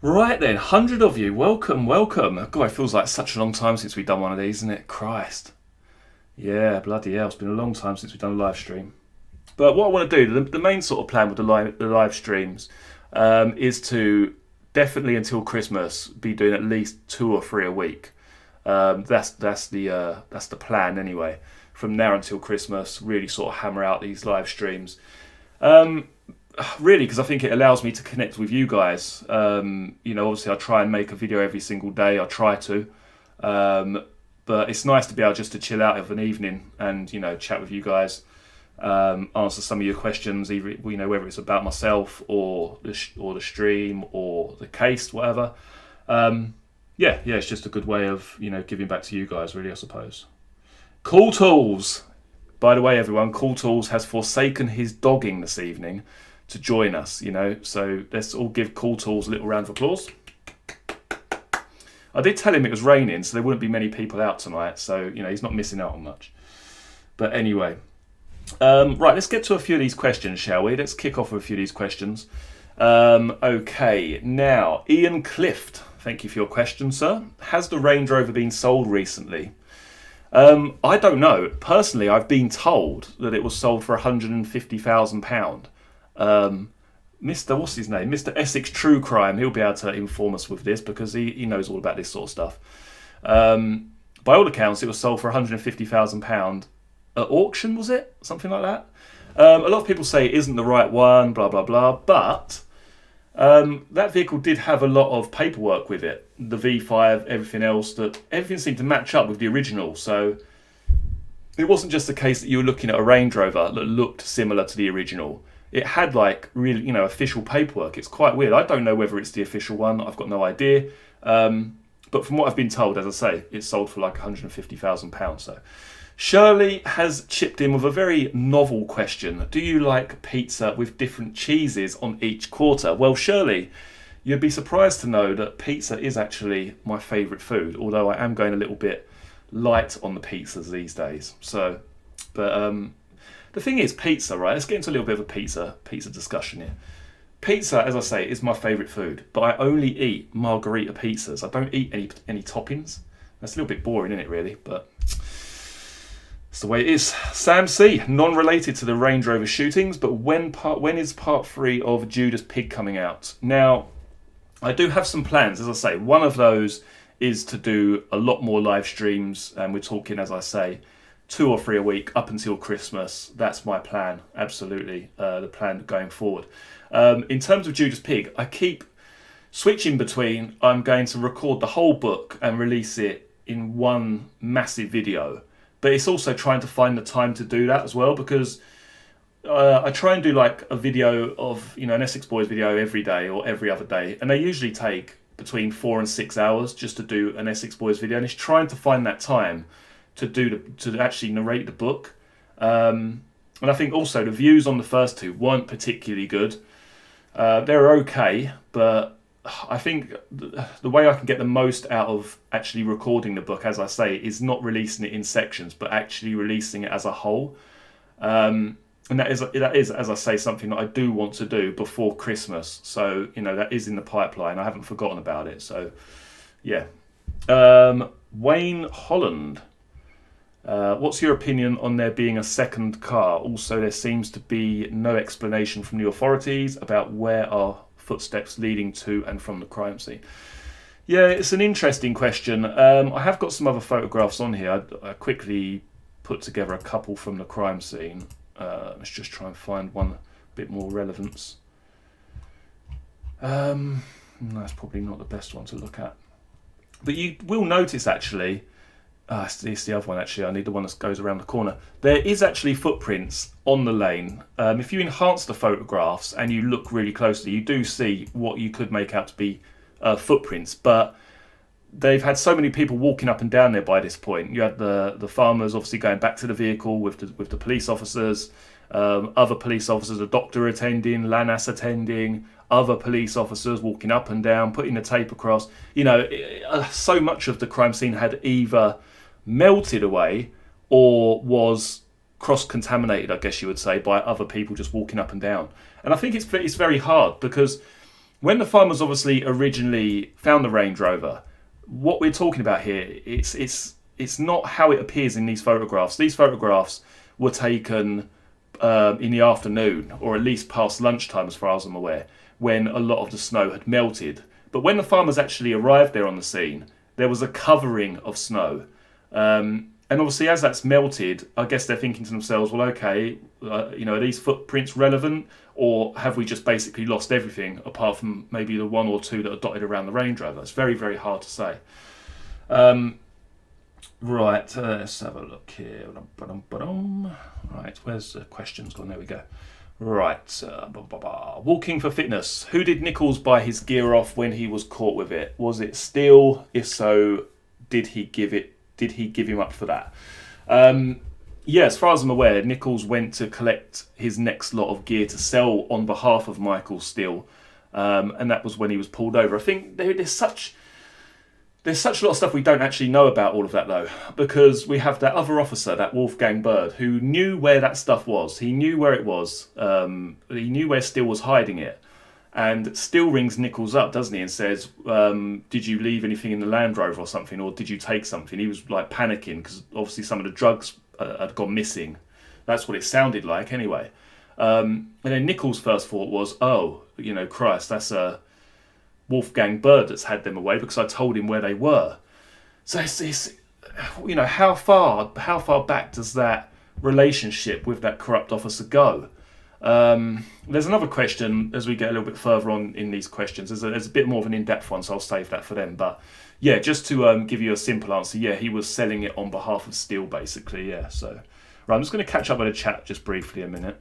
Right then, 100 of you, welcome, welcome. God, it feels like such a long time since we've done one of these, isn't it? Christ. Yeah, bloody hell, it's been a long time since we've done a live stream. But what I want to do, the main sort of plan with the live streams is to definitely until Christmas be doing at least two or three a week. That's the plan anyway. From now until Christmas, really sort of hammer out these live streams. Um, really, because I think it allows me to connect with you guys. Obviously, I try and make a video every single day. I try to, but it's nice to be able just to chill out of an evening and chat with you guys, answer some of your questions, either whether it's about myself or the stream or the case, whatever. Yeah, it's just a good way of giving back to you guys, really, I suppose. Cool Tools. By the way, everyone, Cool Tools has forsaken his dogging this evening to join us, So let's all give Cool Tools a little round of applause. I did tell him it was raining, so there wouldn't be many people out tonight. So, he's not missing out on much. But anyway. Right, let's get to a few of these questions, shall we? Let's kick off with a few of these questions. Okay, now, Ian Clift. Thank you for your question, sir. Has the Range Rover been sold recently? I don't know. Personally, I've been told that it was sold for £150,000. What's his name? Mr. Essex True Crime. He'll be able to inform us with this because he knows all about this sort of stuff. By all accounts, it was sold for £150,000 at auction, was it? Something like that. A lot of people say it isn't the right one, blah, blah, blah. But that vehicle did have a lot of paperwork with it. The V5, everything else, everything seemed to match up with the original. So it wasn't just the case that you were looking at a Range Rover that looked similar to the original. It had really, official paperwork. It's quite weird. I don't know whether it's the official one. I've got no idea. But from what I've been told, as I say, it's sold for £150,000. So Shirley has chipped in with a very novel question. Do you like pizza with different cheeses on each quarter? Well, Shirley, you'd be surprised to know that pizza is actually my favourite food, although I am going a little bit light on the pizzas these days. So, but the thing is, pizza, right? Let's get into a little bit of a pizza discussion here. Pizza, as I say, is my favourite food, but I only eat margarita pizzas. I don't eat any toppings. That's a little bit boring, isn't it, really? But it's the way it is. Sam C, non-related to the Range Rover shootings, but when is part 3 of Judas Pig coming out? Now, I do have some plans, as I say. One of those is to do a lot more live streams, and we're talking, as I say, 2 or 3 a week up until Christmas. That's my plan, absolutely, the plan going forward. In terms of Judas Pig, I keep switching between I'm going to record the whole book and release it in one massive video, but it's also trying to find the time to do that as well, because I try and do a video of an Essex Boys video every day or every other day, and they usually take between 4 and 6 hours just to do an Essex Boys video, and it's trying to find that time to actually narrate the book. And I think also the views on the first two weren't particularly good. They're okay, but I think the way I can get the most out of actually recording the book, as I say, is not releasing it in sections, but actually releasing it as a whole. And that is, as I say, something that I do want to do before Christmas. So, that is in the pipeline. I haven't forgotten about it. So, yeah. Wayne Holland. What's your opinion on there being a second car? Also, there seems to be no explanation from the authorities about where are footsteps leading to and from the crime scene. Yeah, it's an interesting question. I have got some other photographs on here. I quickly put together a couple from the crime scene. Let's just try and find one a bit more relevance. That's probably not the best one to look at. But you will notice, actually, it's the other one, actually. I need the one that goes around the corner. There is actually footprints on the lane. If you enhance the photographs and you look really closely, you do see what you could make out to be footprints. But they've had so many people walking up and down there by this point. You had the farmers obviously going back to the vehicle with the police officers, other police officers, a doctor attending, Lanas attending, other police officers walking up and down, putting the tape across. So much of the crime scene had either melted away or was cross-contaminated, I guess you would say, by other people just walking up and down. And I think it's very hard because when the farmers obviously originally found the Range Rover, what we're talking about here, it's not how it appears in these photographs. These photographs were taken in the afternoon, or at least past lunchtime, as far as I'm aware, when a lot of the snow had melted. But when the farmers actually arrived there on the scene, there was a covering of snow. And obviously, as that's melted, I guess they're thinking to themselves, well, okay, are these footprints relevant? Or have we just basically lost everything, apart from maybe the one or two that are dotted around the Range Rover? It's very, very hard to say. Right, let's have a look here. Right, where's the questions gone? There we go. Right, walking for fitness. Who did Nichols buy his gear off when he was caught with it? Was it Steele? If so, did he give him up for that? Yeah, as far as I'm aware, Nichols went to collect his next lot of gear to sell on behalf of Michael Steele, and that was when he was pulled over. I think there's such a lot of stuff we don't actually know about all of that, though, because we have that other officer, that Wolfgang Bird, who knew where that stuff was. He knew where it was. He knew where Steele was hiding it. And Steele rings Nichols up, doesn't he, and says, did you leave anything in the Land Rover or something, or did you take something? He was like panicking because obviously some of the drugs had gone missing. That's what it sounded like anyway. And then Nichols' first thought was, oh, Christ, that's a Wolfgang Bird that's had them away because I told him where they were. So it's how far back does that relationship with that corrupt officer go? There's another question as we get a little bit further on in these questions. There's a bit more of an in-depth one, so I'll save that for them. But yeah, just to give you a simple answer, yeah, he was selling it on behalf of Steele, basically. Yeah, so right, I'm just going to catch up with the chat just briefly a minute.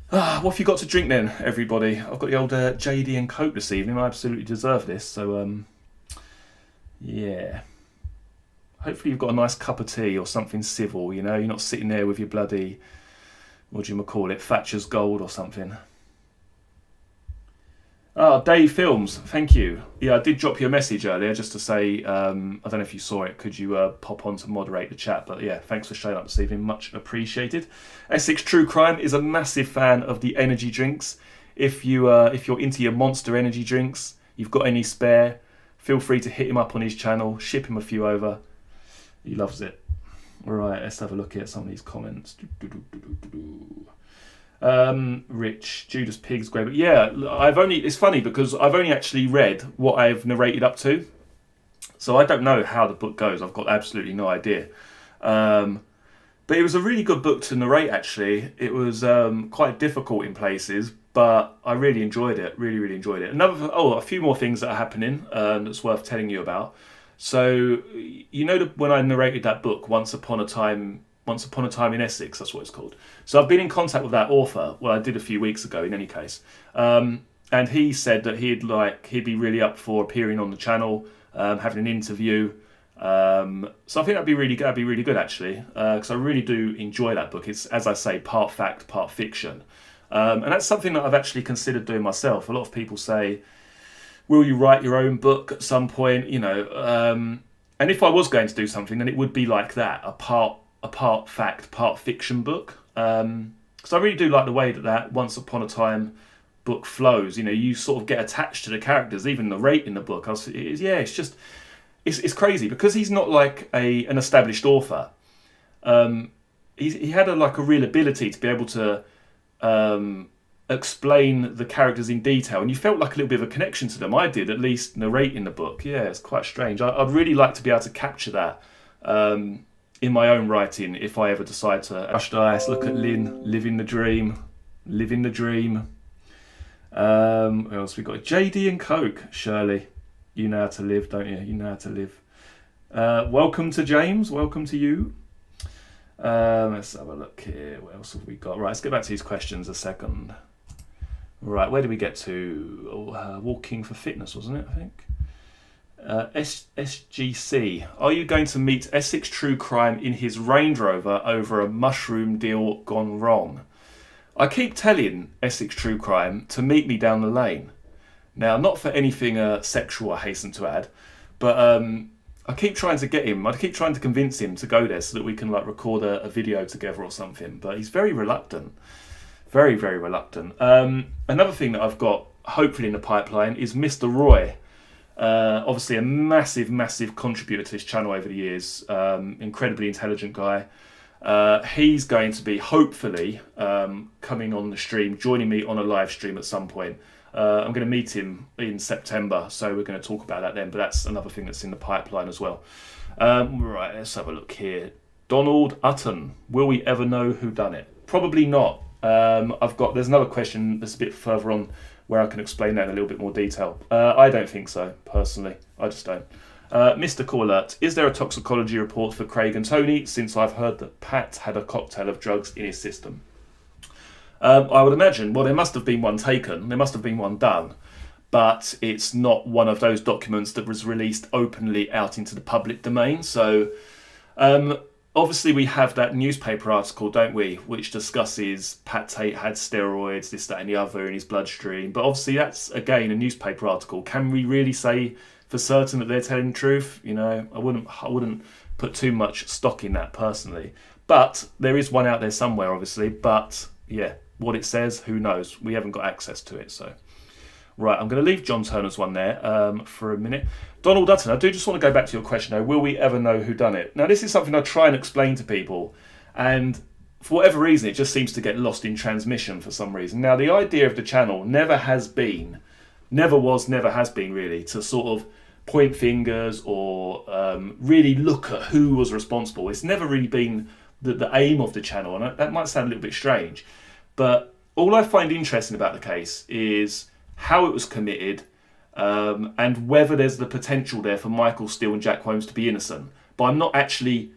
What have you got to drink then, everybody? I've got the old JD and Coke this evening. I absolutely deserve this. So yeah. Hopefully you've got a nice cup of tea or something civil, you're not sitting there with your bloody, what do you call it, Thatcher's Gold or something. Dave Films, thank you. Yeah, I did drop you a message earlier just to say, I don't know if you saw it, could you pop on to moderate the chat? But yeah, thanks for showing up this evening, much appreciated. Essex True Crime is a massive fan of the energy drinks. If you're into your Monster energy drinks, you've got any spare, feel free to hit him up on his channel, ship him a few over. He loves it. Right, let's have a look at some of these comments. Rich, Judas Pig's great. But yeah, it's funny because I've only actually read what I've narrated up to. So I don't know how the book goes. I've got absolutely no idea. But it was a really good book to narrate, actually. It was quite difficult in places, but I really enjoyed it. Really, really enjoyed it. A few more things that are happening that's worth telling you about. So, when I narrated that book, Once Upon a Time in Essex, that's what it's called. So I've been in contact with that author. Well, I did a few weeks ago, in any case. And he said that he'd be really up for appearing on the channel, having an interview. So I think that'd be really good, actually, because I really do enjoy that book. It's, as I say, part fact, part fiction. And that's something that I've actually considered doing myself. A lot of people say, will you write your own book at some point? And if I was going to do something, then it would be like that, a part fact, part fiction book. Because I really do like the way that Once Upon a Time book flows. You sort of get attached to the characters, even narrating the book. It's crazy because he's not like an established author. He had a real ability to be able to explain the characters in detail, and you felt like a little bit of a connection to them. I did, at least narrating the book. Yeah, it's quite strange. I'd really like to be able to capture that in my own writing if I ever decide to. Crushed Ice, look at Lynn, living the dream. Who else we got? JD and Coke, Shirley. You know how to live, don't you? You know how to live. Welcome to James, welcome to you. Let's have a look here. What else have we got? Right, let's get back to these questions a second. Right, where did we get to? Walking for fitness, wasn't it, I think? SGC. Are you going to meet Essex True Crime in his Range Rover over a mushroom deal gone wrong? I keep telling Essex True Crime to meet me down the lane. Now, not for anything sexual, I hasten to add, but I keep trying to get him. I keep trying to convince him to go there so that we can record a video together or something. But he's very reluctant. Very, very reluctant. Another thing that I've got, hopefully in the pipeline, is Mr. Roy. Obviously a massive, massive contributor to this channel over the years. Incredibly intelligent guy. He's going to be, hopefully, coming on the stream, joining me on a live stream at some point. I'm going to meet him in September, so we're going to talk about that then, but that's another thing that's in the pipeline as well. Right, let's have a look here. Donald Utton, will we ever know who done it? Probably not. There's another question that's a bit further on where I can explain that in a little bit more detail. I don't think so, personally. I just don't. Mr. Corlert, is there a toxicology report for Craig and Tony, since I've heard that Pat had a cocktail of drugs in his system? I would imagine, well, there must have been one taken, there must have been one done, but it's not one of those documents that was released openly out into the public domain. So obviously we have that newspaper article, don't we, which discusses Pat Tate had steroids, this, that and the other in his bloodstream. But obviously that's, again, a newspaper article. Can we really say for certain that they're telling the truth? You know, I wouldn't put too much stock in that personally. But there is one out there somewhere, obviously. But yeah, what it says, who knows? We haven't got access to it, so... Right, I'm going to leave John Turner's one there for a minute. Donald Dutton, I do just want to go back to your question though. Will we ever know who done it? Now, this is something I try and explain to people, and for whatever reason, it just seems to get lost in transmission for some reason. Now, the idea of the channel never has been really, to sort of point fingers or really look at who was responsible. It's never really been the aim of the channel, and that might sound a little bit strange, but all I find interesting about the case is how it was committed, and whether there's the potential there for Michael Steele and Jack Holmes to be innocent. But I'm not actually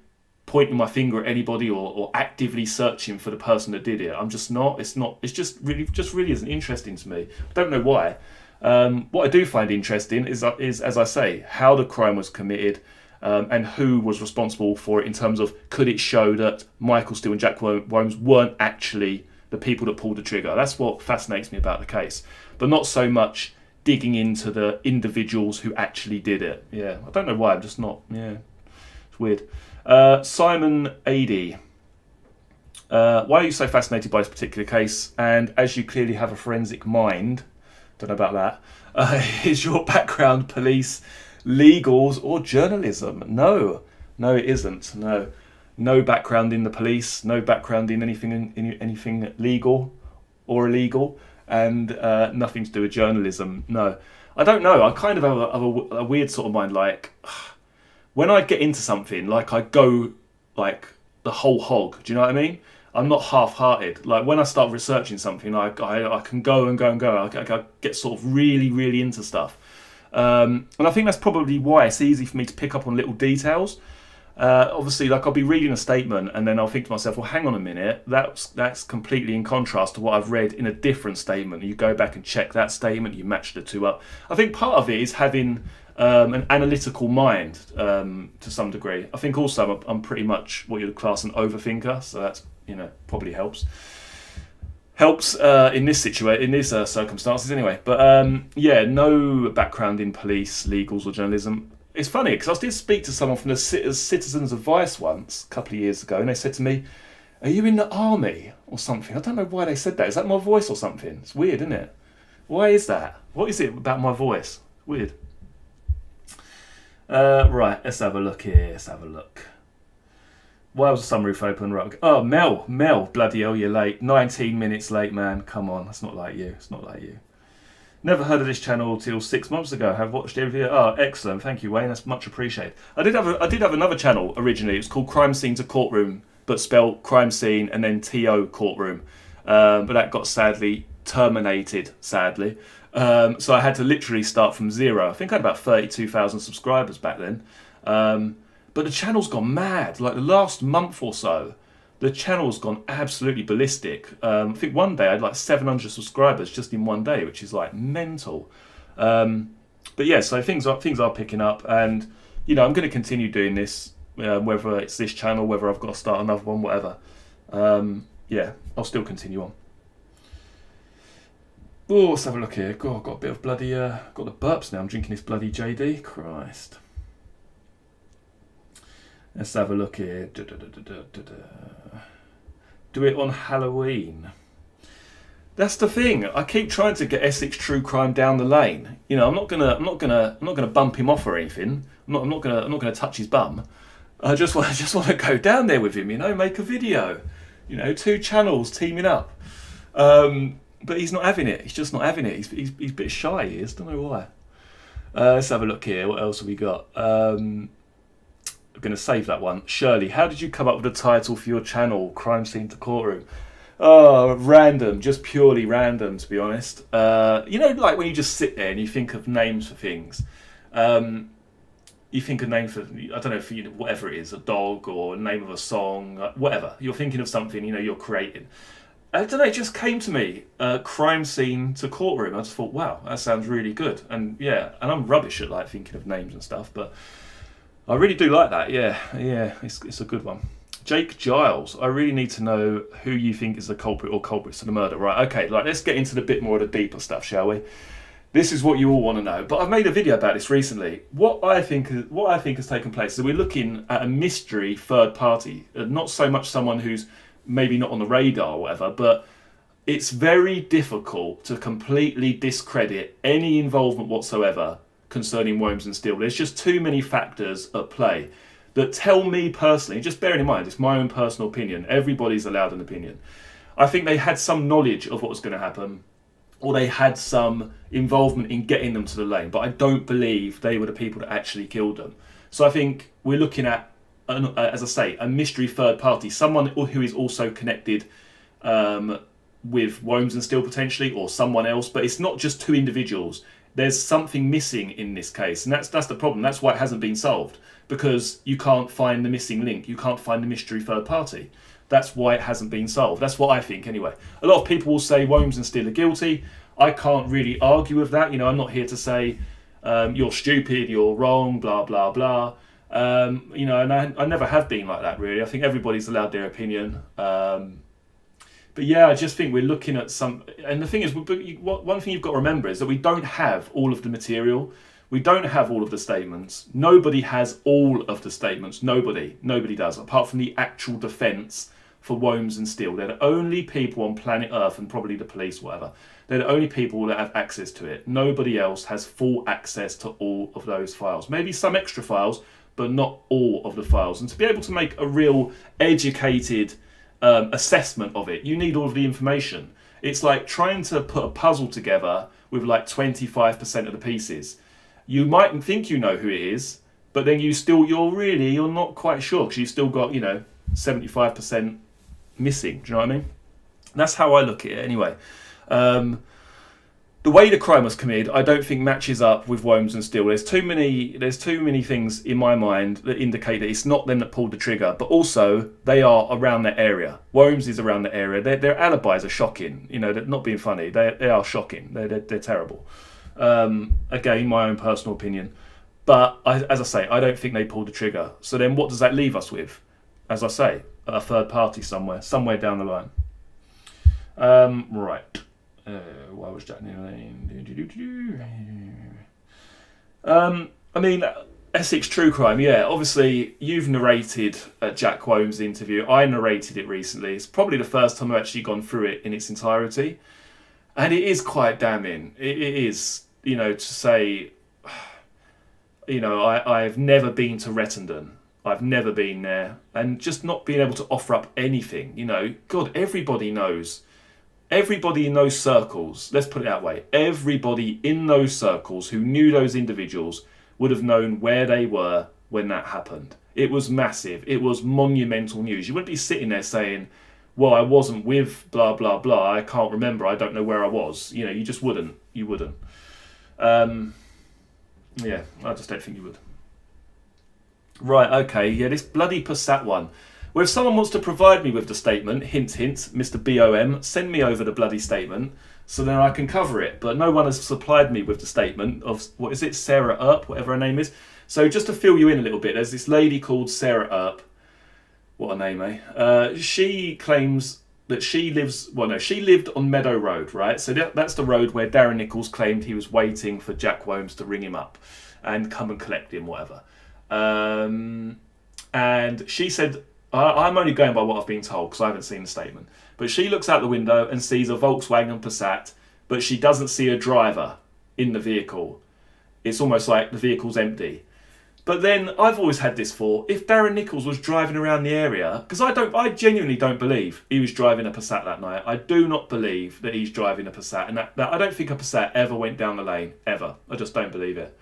pointing my finger at anybody or actively searching for the person that did it. I'm just not. It's just really isn't interesting to me. I don't know why. What I do find interesting is, as I say, how the crime was committed, and who was responsible for it in terms of, could it show that Michael Steele and Jack Holmes weren't actually the people that pulled the trigger. That's what fascinates me about the case. But not so much digging into the individuals who actually did it. Yeah, I don't know why, I'm just not, yeah, it's weird. Simon Adey, why are you so fascinated by this particular case? And as you clearly have a forensic mind, don't know about that, is your background police, legals or journalism? No, it isn't, no. No background in the police, no background in anything legal or illegal, and nothing to do with journalism. No, I don't know. I kind of have a weird sort of mind. Like, when I get into something, like I go like the whole hog. Do you know what I mean? I'm not half-hearted. Like when I start researching something, I can go and go and go. I get sort of really, really into stuff, and I think that's probably why it's easy for me to pick up on little details. Obviously, like I'll be reading a statement and then I'll think to myself, well, hang on a minute, that's completely in contrast to what I've read in a different statement. You go back and check that statement, you match the two up. I think part of it is having an analytical mind to some degree. I think also I'm pretty much what you'd class an overthinker, so that's, probably helps in this situation, in these circumstances anyway. But yeah, no background in police, legals or journalism. It's funny because I did speak to someone from the Citizens Advice once a couple of years ago, and they said to me, "Are you in the army or something?" I don't know why they said that. Is that my voice or something? It's weird, isn't it? Why is that? What is it about my voice? Weird. Right, let's have a look here. Let's have a look. Why was the sunroof open? Right. Oh, Mel, bloody hell, you're late. 19 minutes late, man. Come on, that's not like you. It's not like you. Never heard of this channel till 6 months ago. Have watched every video. Oh, excellent. Thank you, Wayne. That's much appreciated. I did have another channel originally. It was called Crime Scene to Courtroom, but spelled Crime Scene and then TO Courtroom. But that got sadly terminated, sadly. So I had to literally start from zero. I think I had about 32,000 subscribers back then. But the channel's gone mad. Like the last month or so, the channel's gone absolutely ballistic. I think one day I had like 700 subscribers just in one day, which is like mental. But yeah, so things are picking up, and I'm going to continue doing this, whether it's this channel, whether I've got to start another one, whatever. Yeah, I'll still continue on. Oh, let's have a look here. God, I've got a bit of bloody, got the burps now. I'm drinking this bloody JD. Christ. Let's have a look here. Do it on Halloween. That's the thing. I keep trying to get Essex true crime down the lane. You know, I'm not gonna bump him off or anything. I'm not gonna touch his bum. I just want to go down there with him. You know, make a video. You know, 2 channels teaming up. But he's not having it. He's just not having it. He's a bit shy. He is. Don't know why. Let's have a look here. What else have we got? I'm going to save that one. Shirley, how did you come up with the title for your channel, Crime Scene to Courtroom? Oh, random, just purely random, to be honest. You know, like when you just sit there and you think of names for things. You think of names for, I don't know, for whatever it is, a dog or a name of a song, whatever. You're thinking of something, you know, you're creating. I don't know, it just came to me, Crime Scene to Courtroom. I just thought, wow, that sounds really good. And yeah, and I'm rubbish at like thinking of names and stuff, but I really do like that. Yeah, it's a good one. Jake Giles, I really need to know who you think is the culprit or culprits to the murder. Right, okay, like let's get into the bit more of the deeper stuff, shall we? This is what you all want to know. But I've made a video about this recently. What I think has taken place. So we're looking at a mystery third party, not so much someone who's maybe not on the radar or whatever, but it's very difficult to completely discredit any involvement whatsoever concerning Wombs and Steele. There's just too many factors at play that tell me personally, just bearing in mind, it's my own personal opinion, everybody's allowed an opinion. I think they had some knowledge of what was going to happen, or they had some involvement in getting them to the lane, but I don't believe they were the people that actually killed them. So I think we're looking at, as I say, a mystery third party, someone who is also connected with Wombs and Steele potentially, or someone else, but it's not just 2 individuals. There's something missing in this case, and that's the problem. That's why it hasn't been solved, because you can't find the missing link. You can't find the mystery third party. That's why it hasn't been solved. That's what I think anyway. A lot of people will say Wombs and Steele are guilty. I can't really argue with that. You know, I'm not here to say you're stupid, you're wrong, blah, blah, blah. You know, and I never have been like that, really. I think everybody's allowed their opinion. But yeah, I just think we're looking at some... And the thing is, one thing you've got to remember is that we don't have all of the material. We don't have all of the statements. Nobody has all of the statements. Nobody does, apart from the actual defence for Wombs and Steele. They're the only people on planet Earth, and probably the police, whatever. They're the only people that have access to it. Nobody else has full access to all of those files. Maybe some extra files, but not all of the files. And to be able to make a real educated assessment of it, you need all of the information. It's like trying to put a puzzle together with like 25% of the pieces. You might think you know who it is, but then you're not quite sure, because you've still got, 75% missing. Do you know what I mean? That's how I look at it anyway. The way the crime was committed, I don't think matches up with Wombs and Steele. There's too many things in my mind that indicate that it's not them that pulled the trigger, but also they are around that area. Wombs is around the area. Their alibis are shocking. They're not being funny. They are shocking. They're terrible. Again, my own personal opinion. But as I say, I don't think they pulled the trigger. So then what does that leave us with? As I say, a third party somewhere down the line. Right. Why was Jack I mean, Essex True Crime, yeah. Obviously, you've narrated Jack Wombs' interview. I narrated it recently. It's probably the first time I've actually gone through it in its entirety. And it is quite damning. It is, to say, I've never been to Rettendon. I've never been there. And just not being able to offer up anything, God, everybody knows. Everybody in those circles, let's put it that way, everybody in those circles who knew those individuals would have known where they were when that happened. It was massive. It was monumental news. You wouldn't be sitting there saying, well, I wasn't with blah, blah, blah. I can't remember. I don't know where I was. You just wouldn't. You wouldn't. Yeah, I just don't think you would. Right, okay. Yeah, this bloody Passat one. Well, if someone wants to provide me with the statement, hint, hint, Mr. BOM, send me over the bloody statement so then I can cover it. But no one has supplied me with the statement of, what is it, Sarah Earp, whatever her name is. So just to fill you in a little bit, there's this lady called Sarah Earp. What a name, eh? She claims that she lived on Meadow Road, right? So that's the road where Darren Nichols claimed he was waiting for Jack Wombs to ring him up and come and collect him, whatever. And she said, I'm only going by what I've been told because I haven't seen the statement. But she looks out the window and sees a Volkswagen Passat, but she doesn't see a driver in the vehicle. It's almost like the vehicle's empty. But then I've always had this thought: if Darren Nichols was driving around the area, because I genuinely don't believe he was driving a Passat that night. I do not believe that he's driving a Passat, and that I don't think a Passat ever went down the lane ever. I just don't believe it.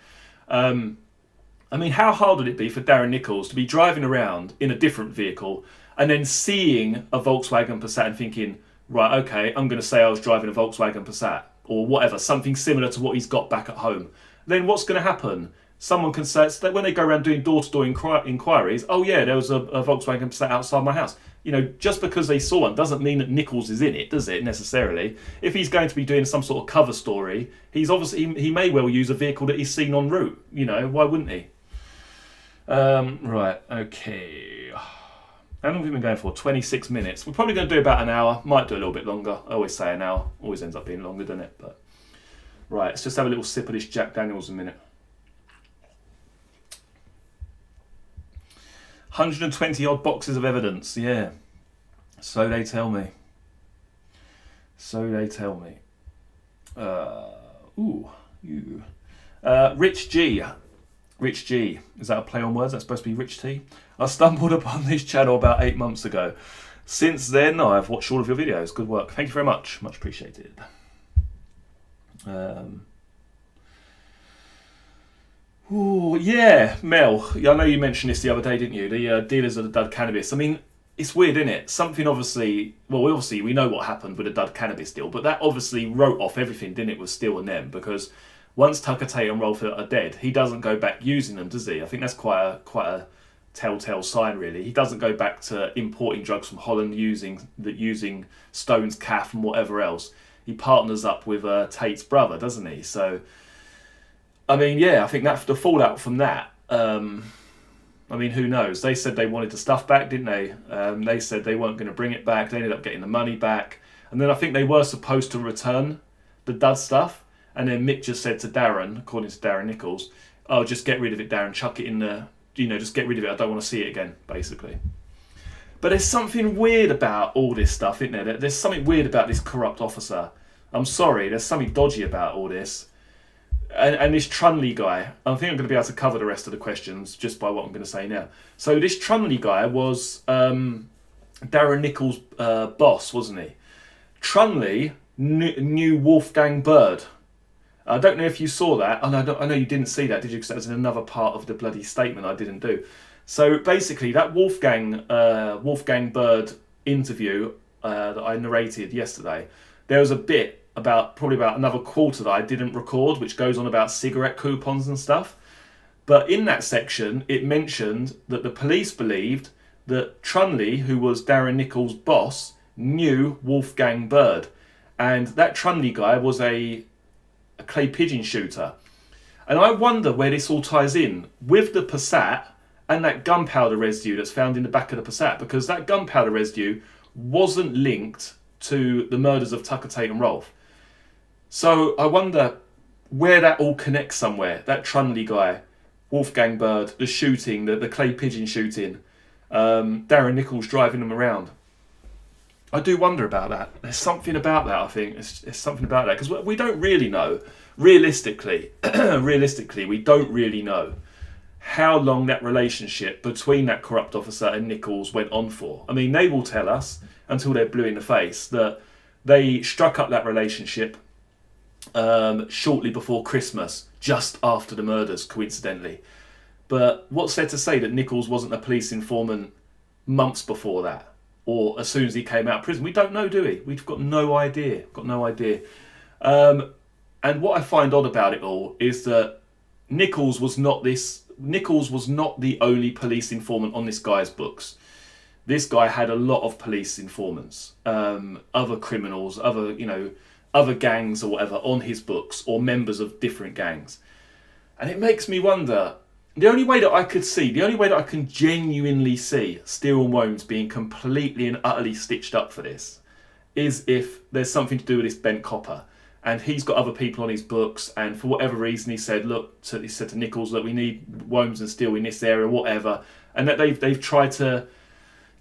I mean, how hard would it be for Darren Nichols to be driving around in a different vehicle and then seeing a Volkswagen Passat and thinking, right, okay, I'm going to say I was driving a Volkswagen Passat or whatever, something similar to what he's got back at home. Then what's going to happen? Someone can say, when they go around doing door-to-door inquiries, oh yeah, there was a Volkswagen Passat outside my house. You know, just because they saw one doesn't mean that Nichols is in it, does it, necessarily? If he's going to be doing some sort of cover story, he may well use a vehicle that he's seen en route. You know, why wouldn't he? Right, okay. How long have we been going for? 26 minutes. We're probably going to do about an hour. Might do a little bit longer. I always say an hour. Always ends up being longer, doesn't it? But right, let's just have a little sip of this Jack Daniels a minute. 120 odd boxes of evidence, yeah. So they tell me. So they tell me. Rich G. Rich G. Is that a play on words? That's supposed to be Rich T. I stumbled upon this channel about 8 months ago. Since then, I've watched all of your videos. Good work. Thank you very much. Much appreciated. Yeah, Mel. I know you mentioned this the other day, didn't you? The dealers of the dud cannabis. I mean, it's weird, isn't it? Something obviously... Well, obviously, we know what happened with the dud cannabis deal, but that obviously wrote off everything, didn't it, with Steele and them? Because once Tucker Tate and Rolf are dead, he doesn't go back using them, does he? I think that's quite a telltale sign, really. He doesn't go back to importing drugs from Holland using Stone's calf and whatever else. He partners up with Tate's brother, doesn't he? So, I mean, yeah, I think that the fallout from that. I mean, who knows? They said they wanted the stuff back, didn't they? They said they weren't going to bring it back. They ended up getting the money back, and then I think they were supposed to return the dud stuff. And then Mick just said to Darren, according to Darren Nichols, "Oh, just get rid of it, Darren. Chuck it in the, just get rid of it. I don't want to see it again," basically. But there's something weird about all this stuff, isn't there? There's something weird about this corrupt officer. I'm sorry, there's something dodgy about all this. And this Trunley guy, I think I'm going to be able to cover the rest of the questions just by what I'm going to say now. So this Trunley guy was Darren Nichols' boss, wasn't he? Trunley knew Wolfgang Bird. I don't know if you saw that. I know you didn't see that, did you? Because that was in another part of the bloody statement I didn't do. So basically, that Wolfgang Bird interview that I narrated yesterday, there was a bit probably about another quarter that I didn't record, which goes on about cigarette coupons and stuff. But in that section, it mentioned that the police believed that Trunley, who was Darren Nichols' boss, knew Wolfgang Bird, and that Trunley guy was a clay pigeon shooter. And I wonder where this all ties in with the Passat and that gunpowder residue that's found in the back of the Passat, because that gunpowder residue wasn't linked to the murders of Tucker Tate and Rolf. So I wonder where that all connects somewhere. That Trunley guy, Wolfgang Bird, the shooting, the clay pigeon shooting, Darren Nichols driving them around. I do wonder about that. There's something about that, I think. There's something about that. Because we don't really know. Realistically, we don't really know how long that relationship between that corrupt officer and Nichols went on for. I mean, they will tell us, until they're blue in the face, that they struck up that relationship shortly before Christmas, just after the murders, coincidentally. But what's there to say that Nichols wasn't a police informant months before that? Or as soon as he came out of prison? We don't know, do we? We've got no idea. And what I find odd about it all is that Nichols was not the only police informant on this guy's books. This guy had a lot of police informants, other criminals, other gangs or whatever on his books, or members of different gangs. And it makes me wonder, the only way that I can genuinely see Steele and Wones being completely and utterly stitched up for this is if there's something to do with this Ben Copper. And he's got other people on his books, and for whatever reason he said to Nichols, look, we need Womes and Steele in this area, whatever. And that they've tried to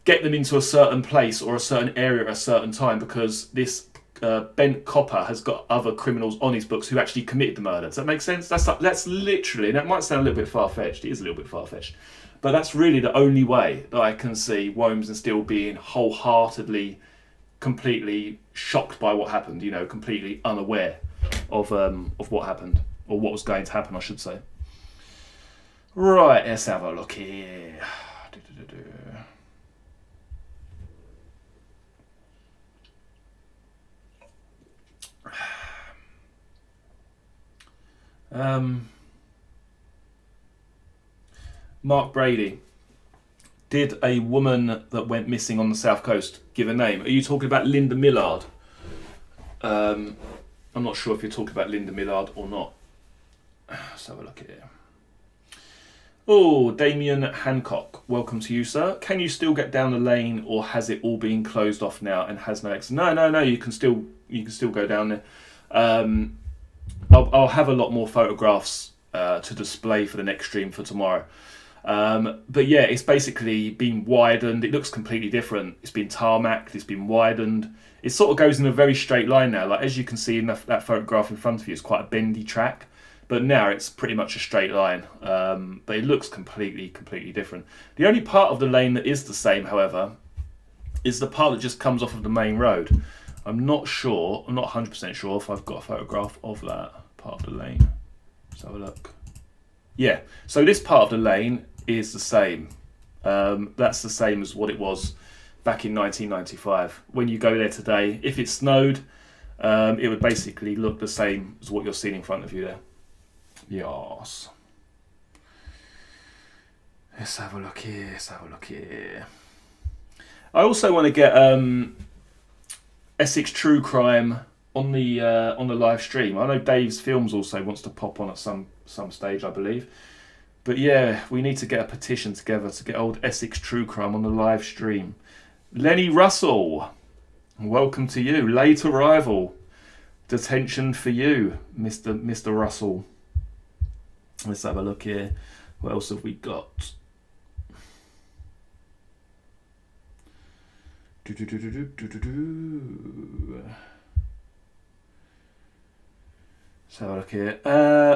get them into a certain place or a certain area at a certain time because this bent copper has got other criminals on his books who actually committed the murder. Does that make sense? That's literally, and that might sound a little bit far-fetched, it is a little bit far-fetched, but that's really the only way that I can see Womes and Steele being wholeheartedly, completely shocked by what happened, you know, completely unaware of what happened, or what was going to happen, I should say. Right, let's have a look here. Mark Brady. Did a woman that went missing on the South Coast give a name? Are you talking about Linda Millard? I'm not sure if you're talking about Linda Millard or not. Let's have a look here. Oh, Damien Hancock. Welcome to you, sir. Can you still get down the lane, or has it all been closed off now and has no exit? No. You can still go down there. I'll have a lot more photographs to display for the next stream for tomorrow. But yeah, it's basically been widened. It looks completely different. It's been tarmacked. It's been widened. It sort of goes in a very straight line now. Like, as you can see in that photograph in front of you, it's quite a bendy track. But now it's pretty much a straight line. But it looks completely different. The only part of the lane that is the same, however, is the part that just comes off of the main road. I'm not 100% sure if I've got a photograph of that part of the lane. Let's have a look. Yeah, so this part of the lane is the same. That's the same as what it was back in 1995. When you go there today, if it snowed, it would basically look the same as what you're seeing in front of you there. Yes. Let's have a look here. I also want to get Essex True Crime on the live stream. I know Dave's Films also wants to pop on at some stage, I believe. But yeah, we need to get a petition together to get old Essex True Crime on the live stream. Lenny Russell, welcome to you. Late arrival. Detention for you, Mr. Russell. Let's have a look here. What else have we got? Let's have a look here.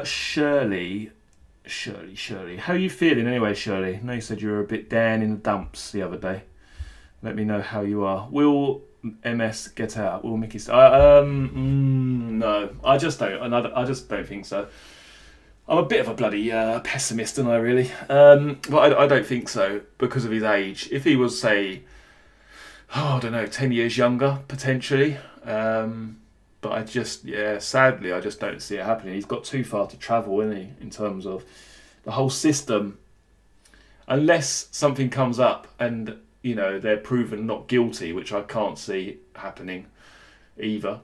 Shirley. How are you feeling anyway, Shirley? I know you said you were a bit down in the dumps the other day. Let me know how you are. Will MS get out? Will Mickey... no. I just don't think so. I'm a bit of a bloody pessimist, aren't I, really? But I don't think so, because of his age. If he was, say, I don't know, 10 years younger, potentially. But I just, sadly, I just don't see it happening. He's got too far to travel, isn't he, in terms of the whole system. Unless something comes up and, you know, they're proven not guilty, which I can't see happening either.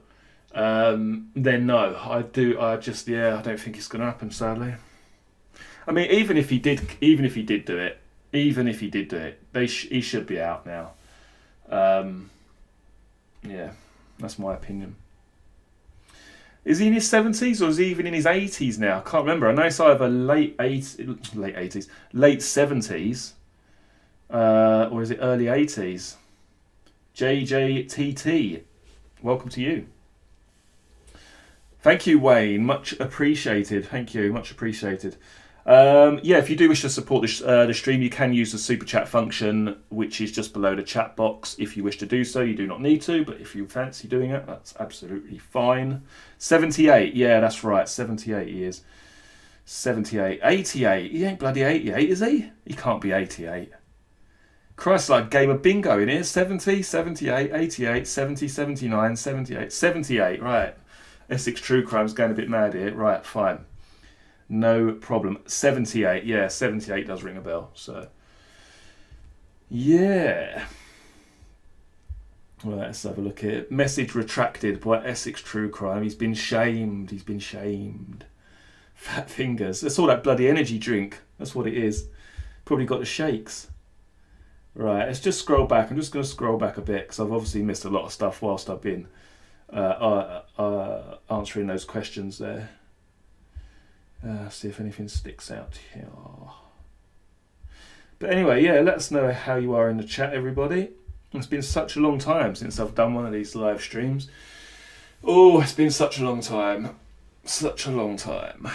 Then no, I don't think it's going to happen, sadly. I mean, even if he did do it, he should be out now. Yeah, that's my opinion. Is he in his 70s or is he even in his 80s now? I can't remember. I know it's either late 70s, or is it early 80s? JJTT, welcome to you. Thank you, Wayne. Much appreciated. Thank you. Much appreciated. If you do wish to support the stream, you can use the super chat function, which is just below the chat box. If you wish to do so, you do not need to, but if you fancy doing it, that's absolutely fine. 78. Yeah, that's right. 78 years. 78. 88. He ain't bloody 88, is he? He can't be 88. Christ, like a game of bingo in here. 70, 78, 88, 70, 79, 78. 78, right. Essex True Crime's going a bit mad here. Right, fine. No problem. 78. Yeah, 78 does ring a bell. So, yeah. Well, let's have a look here. Message retracted by Essex True Crime. He's been shamed. Fat fingers. That's all that bloody energy drink. That's what it is. Probably got the shakes. Right, let's just scroll back. I'm just going to scroll back a bit because I've obviously missed a lot of stuff whilst I've been answering those questions there. See if anything sticks out here. But anyway, yeah, let us know how you are in the chat, everybody. It's been such a long time since I've done one of these live streams. Oh, it's been such a long time. Such a long time.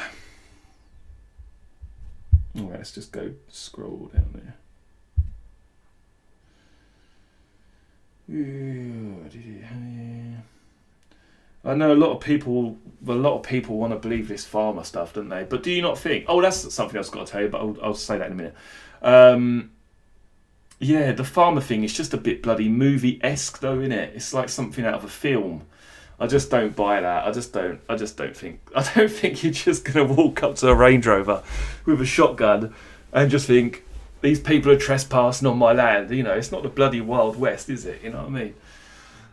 Alright, let's just go scroll down there. I know a lot of people want to believe this farmer stuff, don't they? But do you not think? Oh, that's something else I've got to tell you, but I'll say that in a minute. Yeah, the farmer thing is just a bit bloody movie-esque, though, isn't it? It's like something out of a film. I just don't buy that. I don't think you're just gonna walk up to a Range Rover with a shotgun and just think these people are trespassing on my land. You know, it's not the bloody Wild West, is it? You know what I mean?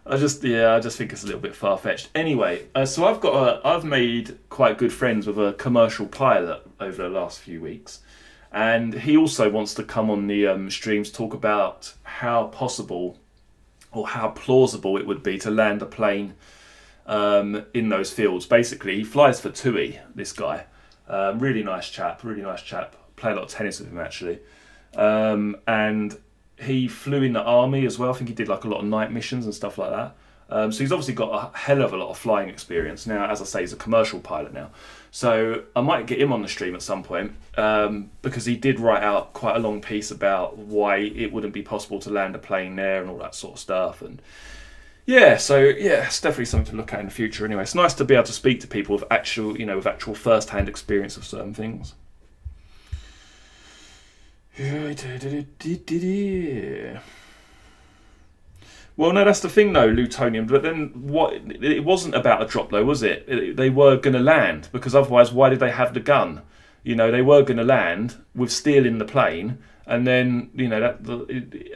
I just think it's a little bit far-fetched. Anyway, so I've made quite good friends with a commercial pilot over the last few weeks, and he also wants to come on the streams, talk about how possible or how plausible it would be to land a plane in those fields. Basically, he flies for TUI, this guy. Really nice chap. Play a lot of tennis with him, actually. And he flew in the army as well. I think he did like a lot of night missions and stuff like that. So he's obviously got a hell of a lot of flying experience. Now, as I say, he's a commercial pilot now. So I might get him on the stream at some point, because he did write out quite a long piece about why it wouldn't be possible to land a plane there and all that sort of stuff. And yeah, so yeah, it's definitely something to look at in the future. Anyway, it's nice to be able to speak to people with actual first-hand experience of certain things. Well, no, that's the thing though, Lutonium. But then what? It wasn't about a drop though, was it? They were going to land, because otherwise, why did they have the gun? You know, they were going to land with steel in the plane, and then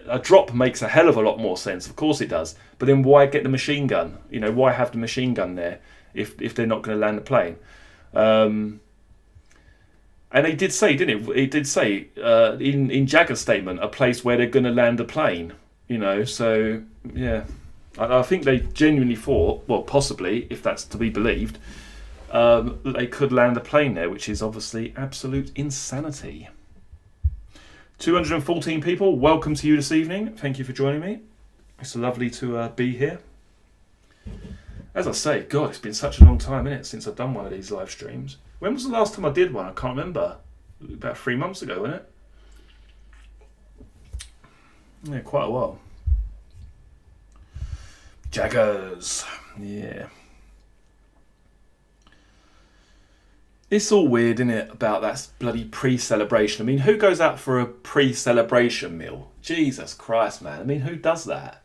a drop makes a hell of a lot more sense. Of course it does. But then why get the machine gun? You know, why have the machine gun there if they're not going to land the plane? And he did say, didn't it? He did say in Jagger's statement, a place where they're going to land a plane. You know, so yeah, I think they genuinely thought, well, possibly, if that's to be believed, that they could land a plane there, which is obviously absolute insanity. 214 people, welcome to you this evening. Thank you for joining me. It's lovely to be here. As I say, God, it's been such a long time, isn't it, since I've done one of these live streams. When was the last time I did one? I can't remember. About 3 months ago, wasn't it? Yeah, quite a while. Jaggers. Yeah. It's all weird, isn't it, about that bloody pre-celebration. I mean, who goes out for a pre-celebration meal? Jesus Christ, man. I mean, who does that?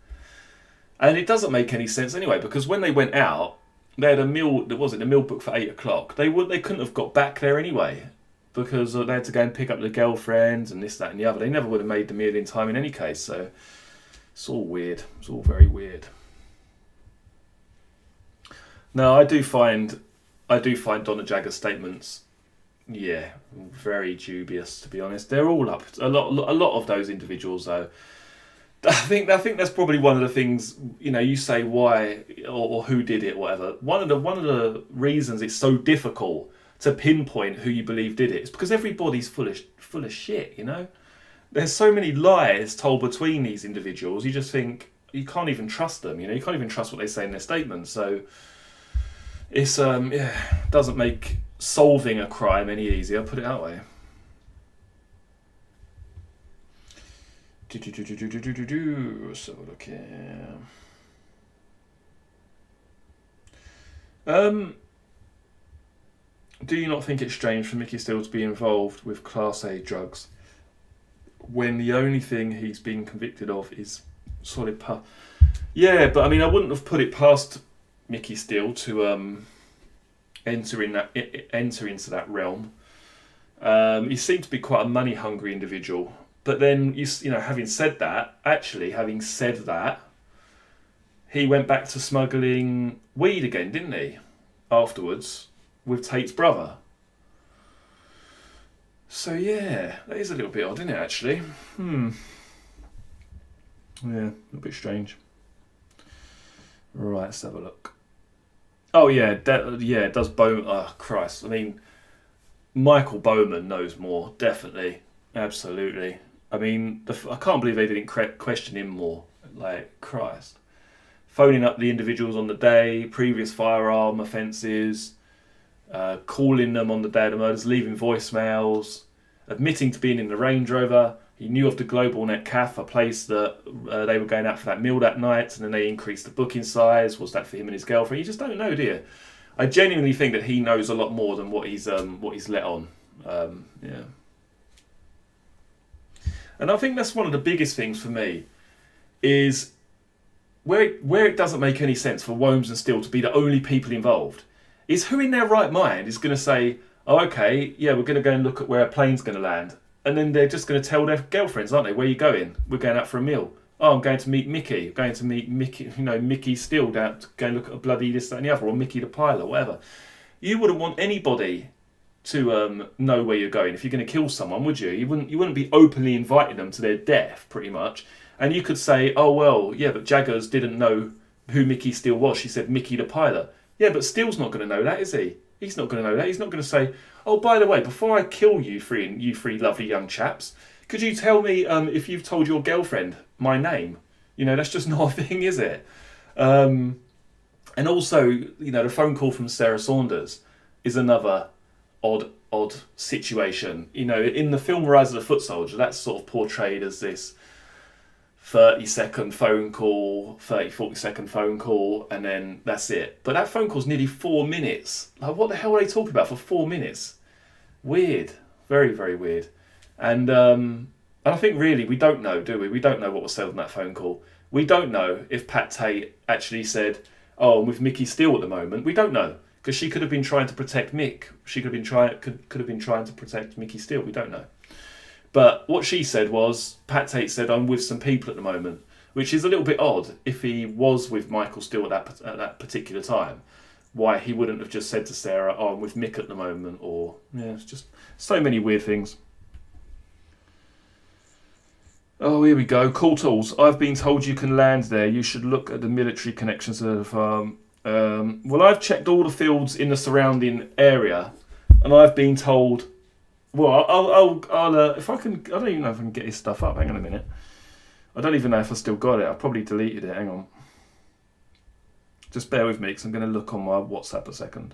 And it doesn't make any sense anyway, because when they went out, they had a meal, the meal booked for 8 o'clock. They couldn't have got back there anyway, because they had to go and pick up their girlfriends and this, that and the other. They never would have made the meal in time in any case, so it's all weird. It's all very weird. No, I do find Donna Jagger's statements, yeah, very dubious, to be honest. They're all up. A lot of those individuals, though. I think that's probably one of the things, you say why or who did it, or whatever. One of the reasons it's so difficult to pinpoint who you believe did it is because everybody's full of shit, There's so many lies told between these individuals, you just think you can't even trust them, you can't even trust what they say in their statements. So it's doesn't make solving a crime any easier, put it that way. So look here. Do you not think it's strange for Mickey Steele to be involved with Class A drugs when the only thing he's been convicted of is solid puff? Yeah, but I mean, I wouldn't have put it past Mickey Steele to enter into that realm. He seemed to be quite a money-hungry individual. But then, having said that, he went back to smuggling weed again, didn't he? Afterwards, with Tate's brother. So yeah, that is a little bit odd, isn't it, actually? Yeah, a bit strange. Right, let's have a look. Oh yeah, does Bowman... Oh, Christ. I mean, Michael Bowman knows more, definitely. Absolutely. I mean, I can't believe they didn't question him more. Like, Christ. Phoning up the individuals on the day, previous firearm offences, calling them on the day of the murders, leaving voicemails, admitting to being in the Range Rover. He knew of the Global Net Cafe, a place that they were going out for that meal that night, and then they increased the booking size. Was that for him and his girlfriend? You just don't know, do you? I genuinely think that he knows a lot more than what he's let on. Yeah. And I think that's one of the biggest things for me, is where it doesn't make any sense for Wombs and Steele to be the only people involved, is who in their right mind is going to say, oh, okay, yeah, we're going to go and look at where a plane's going to land. And then they're just going to tell their girlfriends, aren't they, where are you going? We're going out for a meal. Oh, I'm going to meet Mickey. I'm going to meet Mickey, Mickey Steele down to go and look at a bloody this, that and the other, or Mickey the pilot, whatever. You wouldn't want anybody to know where you're going if you're going to kill someone, would you? You wouldn't be openly inviting them to their death, pretty much. And you could say, oh, well, yeah, but Jaggers didn't know who Mickey Steele was. She said Mickey the pilot. Yeah, but Steele's not going to know that, is he? He's not going to know that. He's not going to say, oh, by the way, before I kill you three lovely young chaps, could you tell me if you've told your girlfriend my name? That's just not a thing, is it? And also, the phone call from Sarah Saunders is another odd situation. In the film Rise of the Foot Soldier, that's sort of portrayed as this 30-second phone call, 40-second phone call, and then that's it. But that phone call's nearly 4 minutes. Like, what the hell are they talking about for 4 minutes? Weird. Very, very weird. And I think really we don't know, do we? We don't know what was said on that phone call. We don't know if Pat Tate actually said, oh, I'm with Mickey Steele at the moment. We don't know. Because she could have been trying to protect Mick. She could have been trying to protect Mickey Steele. We don't know. But what she said was, Pat Tate said, I'm with some people at the moment, which is a little bit odd if he was with Michael Steele at that particular time. Why he wouldn't have just said to Sarah, oh, I'm with Mick at the moment, or, yeah, it's just so many weird things. Oh, here we go. Cool Tools. I've been told you can land there. You should look at the military connections to the farm. Well, I've checked all the fields in the surrounding area, and I've been told. Well, I'll if I can. I don't even know if I can get his stuff up. Hang on a minute. I don't even know if I still got it. I probably deleted it. Hang on. Just bear with me, because I'm going to look on my WhatsApp a second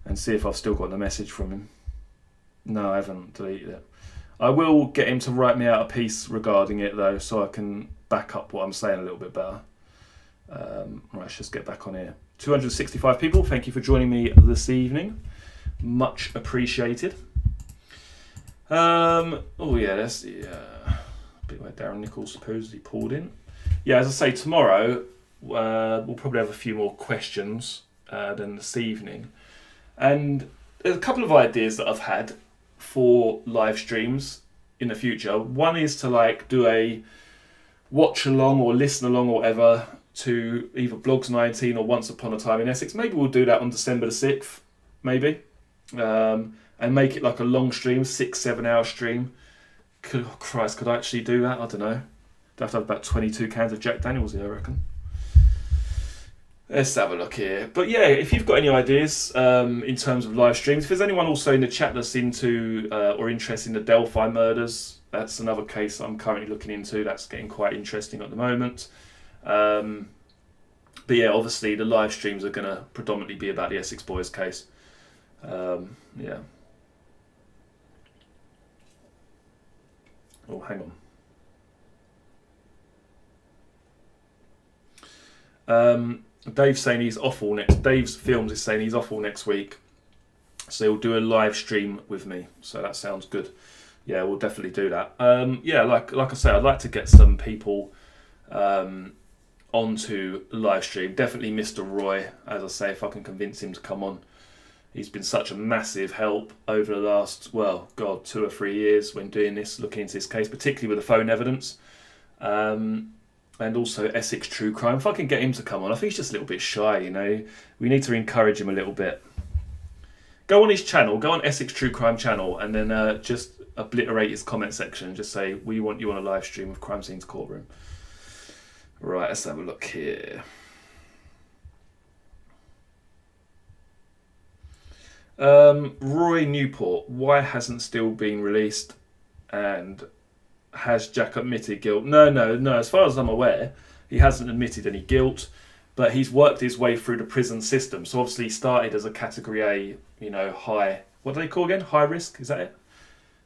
and see if I've still got the message from him. No, I haven't deleted it. I will get him to write me out a piece regarding it, though, so I can back up what I'm saying a little bit better. Right, let's just get back on here. 265 people, thank you for joining me this evening. Much appreciated. Oh yeah, that's the bit where Darren Nichols supposedly pulled in. Yeah, as I say, tomorrow we'll probably have a few more questions than this evening. And there's a couple of ideas that I've had for live streams in the future. One is to do a watch along or listen along or whatever to either Blogs 19 or Once Upon a Time in Essex. Maybe we'll do that on December the 6th, maybe. And make it like a long stream, 6-7 hour stream. Could I actually do that? I don't know. I'd have to have about 22 cans of Jack Daniels here, I reckon. Let's have a look here. But yeah, if you've got any ideas in terms of live streams, if there's anyone also in the chat that's into or interested in the Delphi murders, that's another case that I'm currently looking into. That's getting quite interesting at the moment. But yeah, obviously the live streams are going to predominantly be about the Essex Boys case. Yeah. Oh, hang on. Dave's saying he's off all next. Dave's Films is saying he's off all next week, so he'll do a live stream with me. So that sounds good. Yeah, we'll definitely do that. Yeah, like I say, I'd like to get some people onto live stream. Definitely Mr. Roy, as I say, if I can convince him to come on. He's been such a massive help over the last, 2 or 3 years when doing this, looking into this case, particularly with the phone evidence. And also Essex True Crime. If I can get him to come on, I think he's just a little bit shy, We need to encourage him a little bit. Go on his channel, go on Essex True Crime channel, and then just obliterate his comment section. Just say, we want you on a live stream of Crime Scenes Courtroom. Right, let's have a look here. Roy Newport, why hasn't still been released? And has Jack admitted guilt? No. As far as I'm aware, he hasn't admitted any guilt, but he's worked his way through the prison system. So obviously he started as a Category A, high. What do they call again? High risk? Is that it?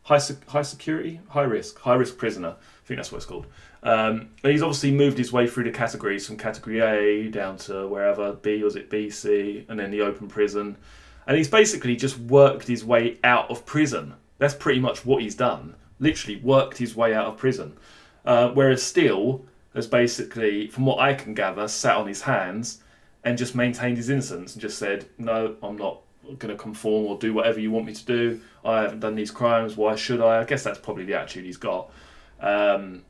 High security, high risk prisoner. I think that's what it's called. And he's obviously moved his way through the categories from Category A down to wherever B, was it B, C, and then the open prison. And he's basically just worked his way out of prison. That's pretty much what he's done. Literally worked his way out of prison. Whereas Steele has basically, from what I can gather, sat on his hands and just maintained his innocence and just said, no, I'm not going to conform or do whatever you want me to do. I haven't done these crimes. Why should I? I guess that's probably the attitude he's got. And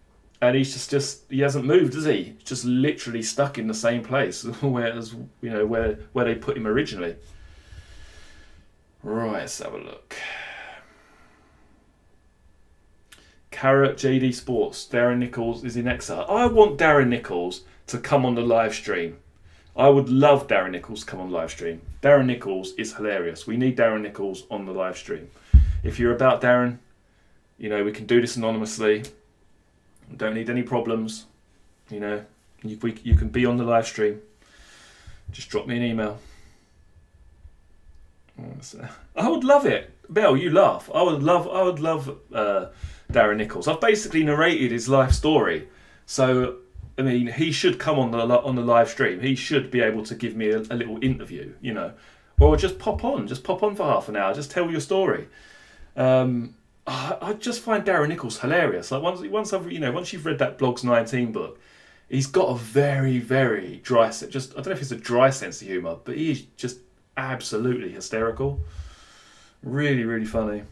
he's just he hasn't moved, has he? He's just literally stuck in the same place, whereas where they put him originally. Right, let's have a look. Carrot JD Sports. Darren Nichols is in exile. I want Darren Nichols to come on the live stream. I would love Darren Nichols to come on live stream. Darren Nichols is hilarious. We need Darren Nichols on the live stream. If you're about Darren, we can do this anonymously. Don't need any problems. You can be on the live stream. Just drop me an email. I would love it. Belle, you laugh. I would love Darren Nichols. I've basically narrated his life story. So I mean, he should come on the live stream. He should be able to give me a little interview, or just pop on for half an hour. Just tell your story. I just find Darren Nichols hilarious. Like once you've read that Blogs 19 book, he's got a very, very dry sense. I don't know if it's a dry sense of humour, but he's just absolutely hysterical. Really, really funny.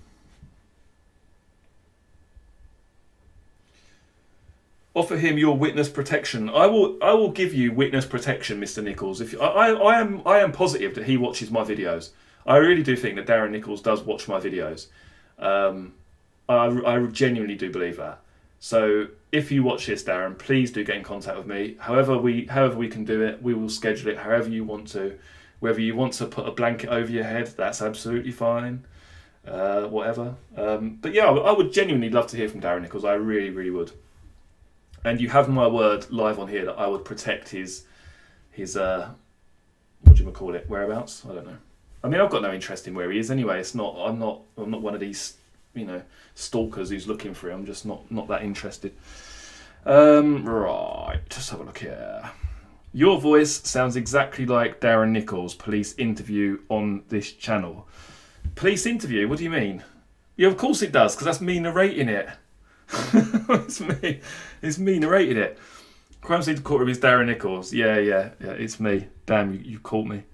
Offer him your witness protection. I will give you witness protection, Mr. Nichols. If I am positive that he watches my videos. I really do think that Darren Nichols does watch my videos. I genuinely do believe that. So if you watch this, Darren, please do get in contact with me. However we can do it, we will schedule it however you want to. Whether you want to put a blanket over your head, that's absolutely fine. Whatever. But yeah, I would genuinely love to hear from Darren Nichols. I really, really would. And you have my word live on here that I would protect his what do you call it? Whereabouts? I don't know. I mean, I've got no interest in where he is anyway. I'm not one of these, stalkers who's looking for him. I'm just not that interested. Right, just have a look here. Your voice sounds exactly like Darren Nichols' police interview on this channel. Police interview? What do you mean? Yeah, of course it does, because that's me narrating it. It's me narrating it. Crime Scene to Courtroom is Darren Nichols. Yeah, it's me. Damn, you caught me.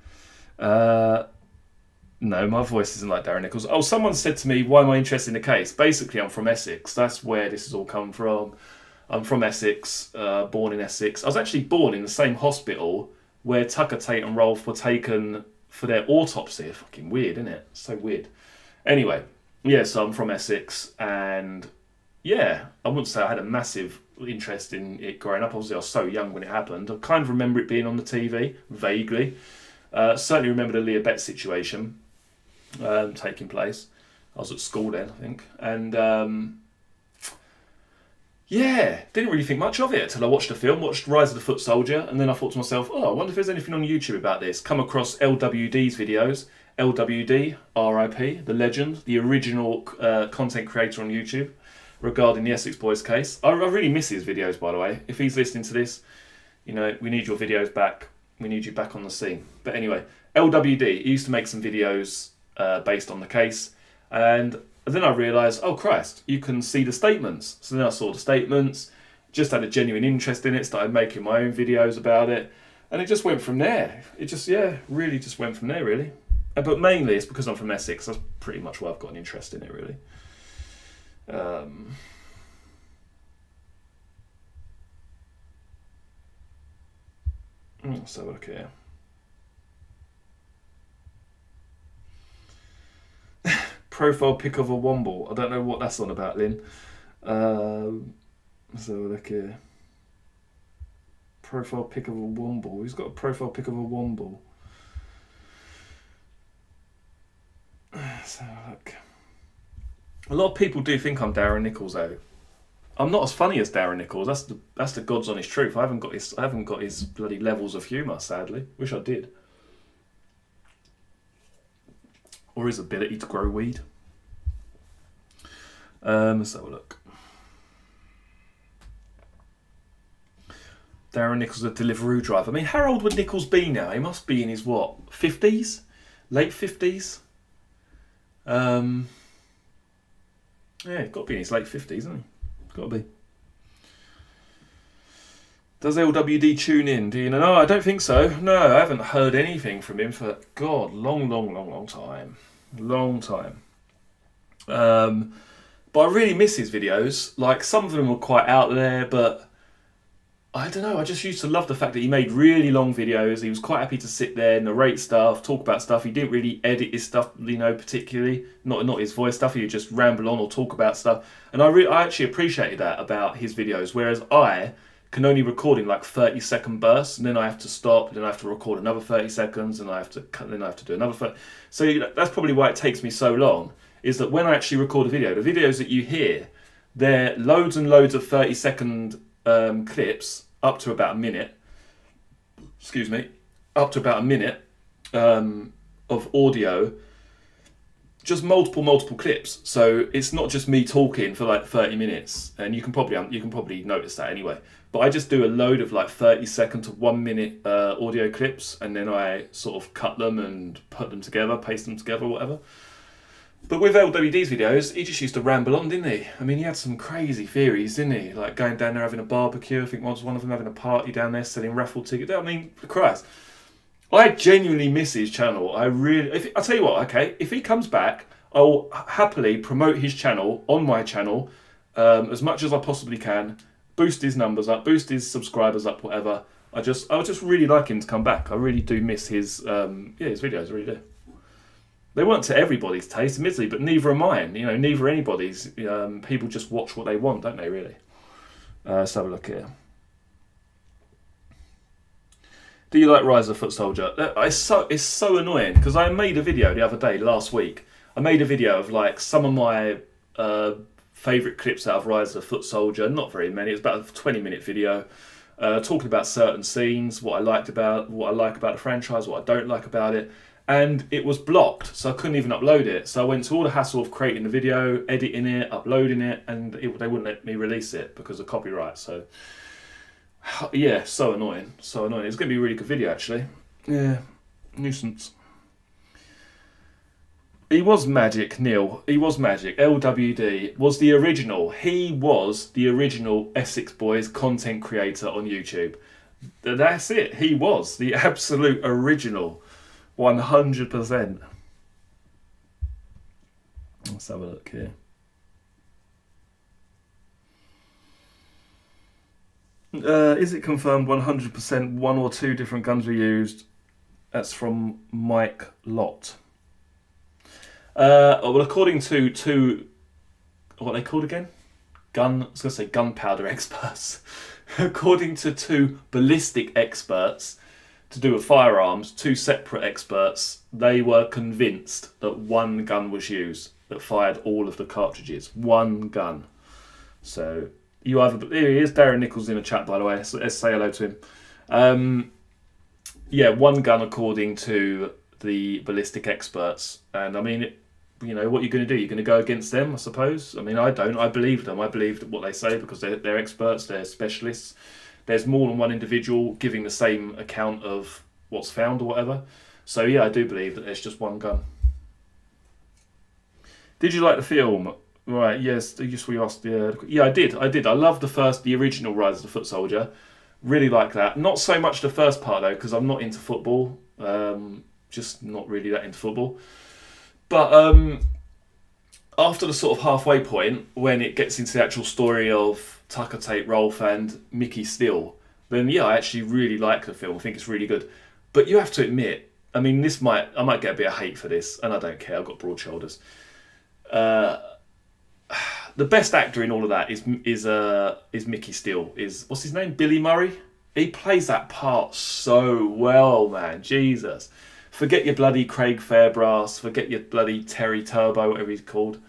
No, my voice isn't like Darren Nichols. Oh, someone said to me, why am I interested in the case? Basically, I'm from Essex. That's where this has all come from. I'm from Essex, born in Essex. I was actually born in the same hospital where Tucker, Tate and Rolfe were taken for their autopsy. Fucking weird, isn't it? So weird. Anyway, yeah, so I'm from Essex, and yeah, I wouldn't say I had a massive interest in it growing up. Obviously, I was so young when it happened. I kind of remember it being on the TV, vaguely. Certainly remember the Leah Betts situation taking place. I was at school then, I think. And yeah, didn't really think much of it until I watched the film, watched Rise of the Foot Soldier, and then I thought to myself, I wonder if there's anything on YouTube about this. Come across LWD's videos. LWD, RIP, the legend, the original content creator on YouTube regarding the Essex Boys case. I really miss his videos, by the way. If he's listening to this, we need your videos back. We need you back on the scene. But anyway, LWD, he used to make some videos based on the case. And then I realised, oh Christ, you can see the statements. So then I saw the statements, just had a genuine interest in it, started making my own videos about it. And it just went from there. It just, really just went from there, really. But mainly it's because I'm from Essex. That's pretty much why I've got an interest in it, really. Let's have a look here. Profile pic of a womble. I don't know what that's on about, Lynn. Let's have a look here. Profile pic of a womble. Who's got a profile pic of a womble? Let's have a look. A lot of people do think I'm Darren Nichols, though. I'm not as funny as Darren Nichols. That's the God's honest truth. I haven't got his bloody levels of humour. Sadly, wish I did. Or his ability to grow weed. Let's have a look. Darren Nichols, a Deliveroo driver. I mean, how old would Nichols be now? He must be in his, what, 50s? Late 50s? Yeah, he's got to be in his late 50s, hasn't he? Got to be. Does LWD tune in? Do you know? No, I don't think so. No, I haven't heard anything from him for, God, long time. Long time. But I really miss his videos. Like, some of them were quite out there, but I don't know, I just used to love the fact that he made really long videos. He was quite happy to sit there, narrate stuff, talk about stuff. He didn't really edit his stuff, particularly. Not his voice stuff. He would just ramble on or talk about stuff. And I actually appreciated that about his videos. Whereas I can only record in like 30-second bursts, and then I have to stop, and then I have to record another 30 seconds, and then I have to do another 30. So that's probably why it takes me so long, is that when I actually record a video, the videos that you hear, they're loads and loads of 30-second clips up to about a minute. Up to about a minute of audio, just multiple clips. So it's not just me talking for like 30 minutes, and you can probably notice that anyway. But I just do a load of like 30-second to 1 minute audio clips, and then I sort of cut them and put them together, paste them together, whatever. But with LWD's videos, he just used to ramble on, didn't he? I mean, he had some crazy theories, didn't he? Like going down there having a barbecue. I think once one of them having a party down there, selling raffle tickets. I mean, Christ. I genuinely miss his channel. I'll tell you what, okay? If he comes back, I'll happily promote his channel on my channel as much as I possibly can. Boost his numbers up, boost his subscribers up, whatever. I would just really like him to come back. I really do miss his videos, I really do. They weren't to everybody's taste, admittedly, but neither are mine. Neither are anybody's. People just watch what they want, don't they, really? Let's have a look here. Do you like Rise of the Foot Soldier? It's so annoying, because I made a video the other day, last week. I made a video of like some of my favourite clips out of Rise of the Foot Soldier. Not very many. It was about a 20-minute video. Talking about certain scenes, what I like about the franchise, what I don't like about it. And it was blocked, so I couldn't even upload it. So I went to all the hassle of creating the video, editing it, uploading it, and they wouldn't let me release it because of copyright. So, yeah, so annoying. It's going to be a really good video, actually. Yeah, nuisance. He was magic, Neil. He was magic. LWD was the original. He was the original Essex Boys content creator on YouTube. That's it. He was the absolute original. 100%. Let's have a look here. Is it confirmed 100% one or two different guns were used? That's from Mike Lott. Well, according to two, what are they called again? I was going to say gunpowder experts. According to two ballistic experts to do with firearms, two separate experts, they were convinced that one gun was used that fired all of the cartridges. One gun. So here he is, Darren Nichols in the chat, by the way. So let's say hello to him. Yeah, one gun according to the ballistic experts. And I mean, what are you going to do? You're going to go against them, I suppose? I mean, I don't. I believe them. I believe what they say because they're experts, they're specialists. There's more than one individual giving the same account of what's found or whatever. So yeah, I do believe that there's just one gun. Did you like the film? Right, yes, we asked. Yeah, I did. I loved the original Rise of the Foot Soldier. Really like that. Not so much the first part though, because I'm not into football. Just not really that into football. But after the sort of halfway point, when it gets into the actual story of Tucker Tate Rolfe and Mickey Steele, then yeah, I actually really like the film. I think it's really good. But you have to admit, I mean, I might get a bit of hate for this, and I don't care. I've got broad shoulders. The best actor in all of that is Mickey Steele. What's his name? Billy Murray. He plays that part so well, man. Jesus. Forget your bloody Craig Fairbrass. Forget your bloody Terry Turbo, whatever he's called.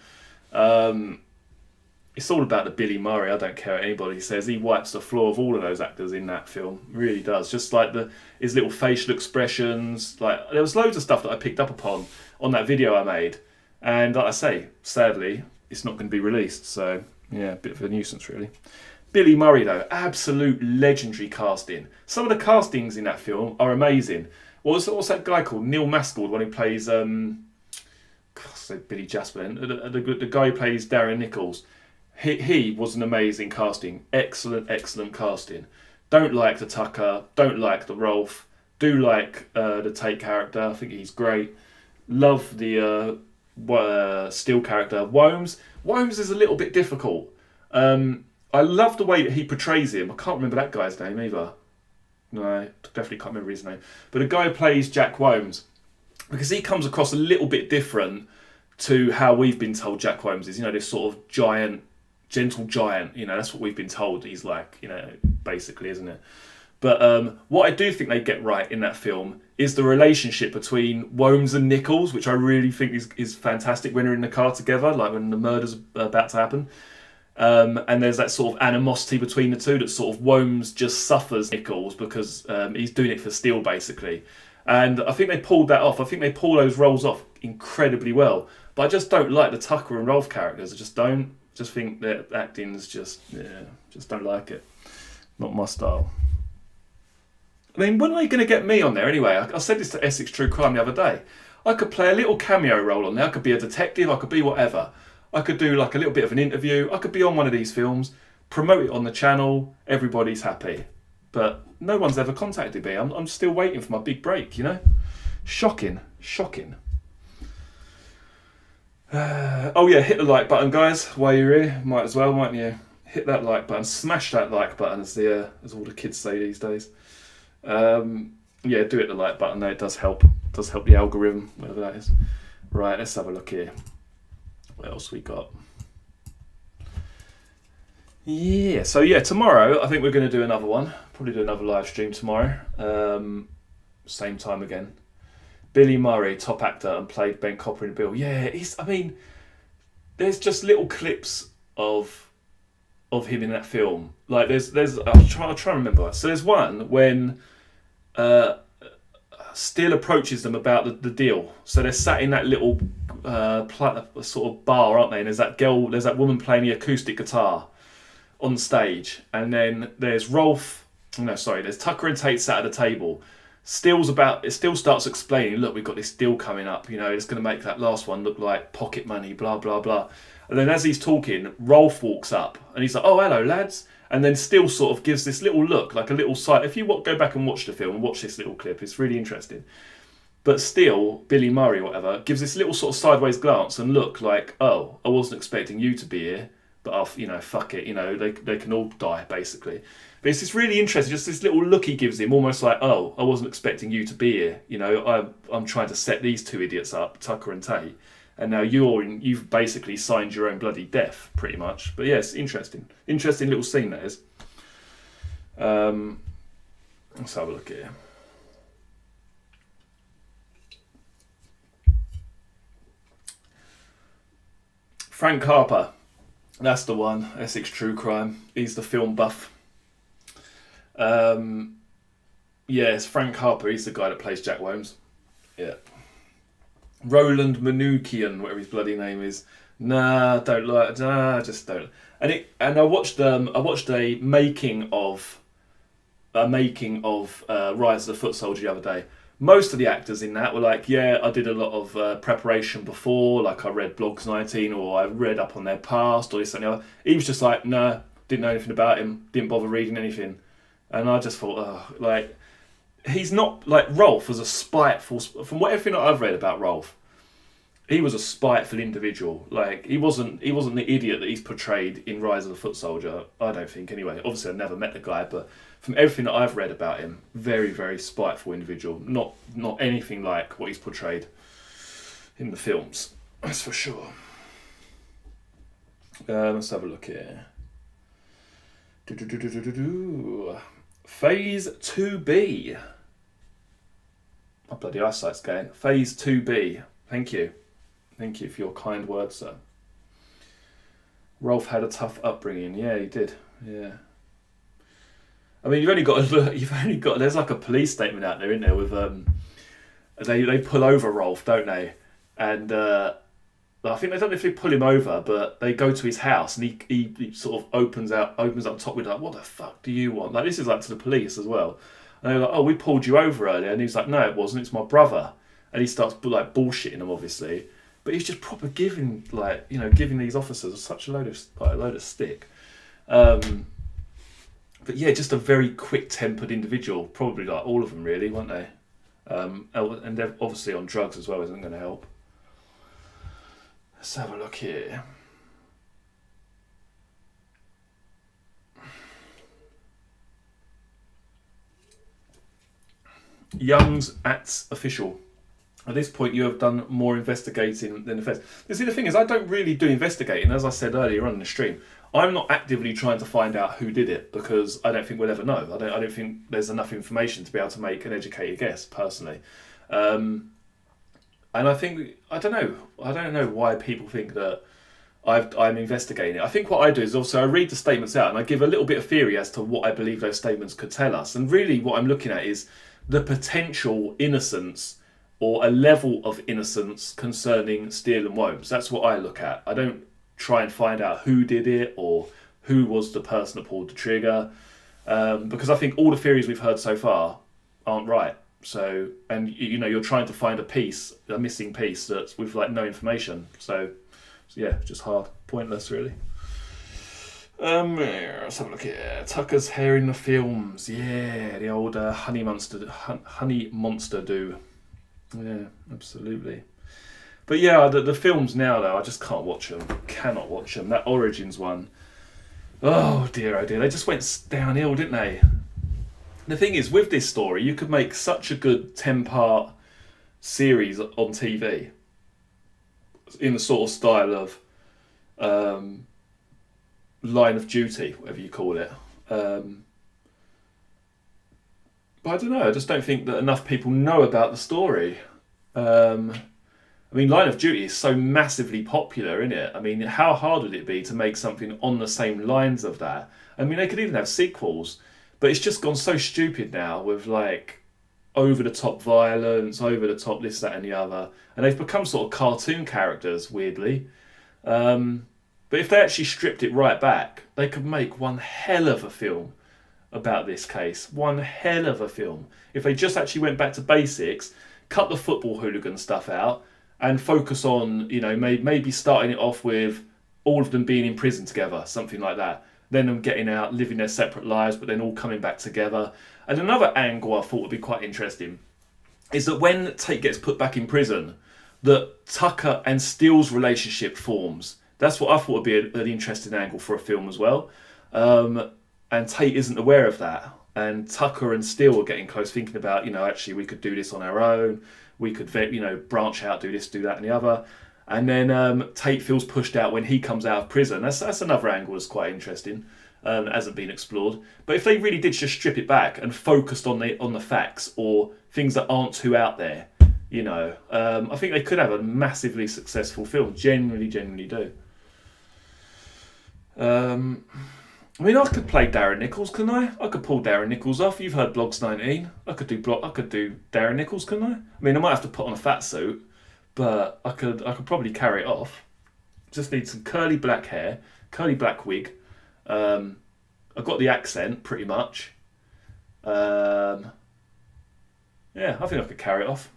it's all about the Billy Murray. I don't care what anybody says. He wipes the floor of all of those actors in that film. Really does. Just like his little facial expressions. Like there was loads of stuff that I picked up upon on that video I made. And like I say, sadly, it's not going to be released. So yeah, a bit of a nuisance really. Billy Murray though, absolute legendary casting. Some of the castings in that film are amazing. What's that guy called? Neil Maskell, the one who plays Billy Jasper. The guy who plays Darren Nichols. He was an amazing casting. Excellent casting. Don't like the Tucker. Don't like the Rolf. Do like the Tate character. I think he's great. Love the Steele character. Wholmes is a little bit difficult. I love the way that he portrays him. I can't remember that guy's name either. No, definitely can't remember his name. But the guy who plays Jack Wholmes, because he comes across a little bit different to how we've been told Jack Wholmes is. You know, this sort of gentle giant. You know, that's what we've been told he's like. You know, basically, isn't it? But what I do think they get right in that film is the relationship between Wholmes and Nichols, which I really think is fantastic when they're in the car together, like when the murder's about to happen. And there's that sort of animosity between the two that sort of Wholmes just suffers Nichols because he's doing it for Steele, basically. And I think they pulled that off. I think they pull those roles off incredibly well. But I just don't like the Tucker and Rolf characters. I just don't. Just think that acting's just don't like it. Not my style. I mean, when are they going to get me on there anyway? I said this to Essex True Crime the other day. I could play a little cameo role on there. I could be a detective. I could be whatever. I could do like a little bit of an interview. I could be on one of these films, promote it on the channel. Everybody's happy. But no one's ever contacted me. I'm still waiting for my big break, you know? Shocking. Oh yeah, hit the like button, guys. While you're here, might as well, mightn't you? Hit that like button. Smash that like button, as all the kids say these days. Yeah, do hit the like button. Though it does help. It does help the algorithm, whatever that is. Right, let's have a look here. What else we got? Yeah, so yeah, tomorrow I think we're going to do another one. Probably do another live stream tomorrow. Same time again. Billy Murray, top actor, and played Ben Copper in Bill. Yeah, there's just little clips of him in that film. Like there's I'll try to remember. So there's one when Steele approaches them about the deal. So they're sat in that little sort of bar, aren't they? And there's that woman playing the acoustic guitar on stage, and then there's there's Tucker and Tate sat at a table. Steele starts explaining, look, we've got this deal coming up, you know, it's going to make that last one look like pocket money, blah blah blah. And then as he's talking, Rolf walks up and he's like, oh, hello lads. And then Steele sort of gives this little look, like a little side. If you go back and watch the film and watch this little clip, it's really interesting. But Steele, Billy Murray, whatever, gives this little sort of sideways glance and look like, oh, I wasn't expecting you to be here, but fuck it, they can all die, basically. But it's just really interesting, just this little look he gives him, almost like, oh, I wasn't expecting you to be here. I'm trying to set these two idiots up, Tucker and Tate, and now you've basically signed your own bloody death, pretty much. But yes, interesting little scene that is. Let's have a look here. Frank Harper, that's the one. Essex True Crime. He's the film buff. It's Frank Harper. He's the guy that plays Jack Wholmes. Yeah. Roland Manukian, whatever his bloody name is. Just don't. And I watched a making of Rise of the Foot Soldier the other day. Most of the actors in that were like, yeah, I did a lot of preparation before, like I read Blogs 19 or I read up on their past or this and the other. He was just like, nah, didn't know anything about him, didn't bother reading anything. And I just thought, he's not, like, Rolf was a spiteful, from everything that I've read about Rolf, he was a spiteful individual. Like, he wasn't the idiot that he's portrayed in Rise of the Foot Soldier, I don't think, anyway. Obviously, I've never met the guy, but from everything that I've read about him, very, very spiteful individual. Not anything like what he's portrayed in the films, that's for sure. Let's have a look here. Phase 2B. My bloody eyesight's going. Phase 2B. Thank you. Thank you for your kind words, sir. Rolf had a tough upbringing. Yeah, he did. Yeah. I mean, you've only got to look. You've only got. There's like a police statement out there, isn't there? With they pull over Rolf, don't they? And I think they don't know if they pull him over, but they go to his house and he sort of opens up top with like, what the fuck do you want? Like, this is like to the police as well. And they're like, oh, we pulled you over earlier, and he's like, no, it wasn't. It's my brother. And he starts like bullshitting them, obviously. But he's just proper giving these officers such a load of stick. But yeah, just a very quick-tempered individual. Probably like all of them, really, weren't they? And they're obviously on drugs as well, isn't going to help. Let's have a look here. Young's at official. At this point, you have done more investigating than offence. You see, the thing is, I don't really do investigating. As I said earlier on in the stream, I'm not actively trying to find out who did it because I don't think we'll ever know. I don't think there's enough information to be able to make an educated guess, personally. And I think I don't know why people think that I'm investigating it. I think what I do is also I read the statements out and I give a little bit of theory as to what I believe those statements could tell us. And really, what I'm looking at is the potential innocence or a level of innocence concerning Steele and Wombs. That's what I look at. I don't try and find out who did it or who was the person that pulled the trigger, because I think all the theories we've heard so far aren't right. So, and you're trying to find a missing piece that's with like no information. So yeah, just hard, pointless, really. Let's have a look here. Tucker's hair in the films. Yeah, the old honey monster do. Yeah, absolutely. But yeah, the films now, though, I just can't watch them. Cannot watch them. That Origins one, oh dear, they just went downhill, didn't they? The thing is, with this story, you could make such a good 10-part series on TV in the sort of style of Line of Duty, whatever you call it. But I don't know, I just don't think that enough people know about the story. I mean, Line of Duty is so massively popular, isn't it? I mean, how hard would it be to make something on the same lines of that? I mean, they could even have sequels, but it's just gone so stupid now with like over-the-top violence, over-the-top this, that and the other. And they've become sort of cartoon characters, weirdly. But if they actually stripped it right back, they could make one hell of a film about this case. One hell of a film. If they just actually went back to basics, cut the football hooligan stuff out, and focus on, maybe starting it off with all of them being in prison together, something like that. Then them getting out, living their separate lives, but then all coming back together. And another angle I thought would be quite interesting is that when Tate gets put back in prison, that Tucker and Steele's relationship forms. That's what I thought would be an interesting angle for a film as well. And Tate isn't aware of that. And Tucker and Steele are getting close, thinking about, actually we could do this on our own. We could, branch out, do this, do that, and the other. And then Tate feels pushed out when he comes out of prison. That's another angle that's quite interesting. Hasn't been explored. But if they really did just strip it back and focused on the facts or things that aren't too out there, I think they could have a massively successful film. Genuinely do. I mean, I could play Darren Nichols, couldn't I? I could pull Darren Nichols off. You've heard Blogs 19. I could do Darren Nichols, couldn't I? I mean, I might have to put on a fat suit, but I could probably carry it off. Just need some curly black hair, curly black wig. I've got the accent pretty much. Yeah, I think I could carry it off.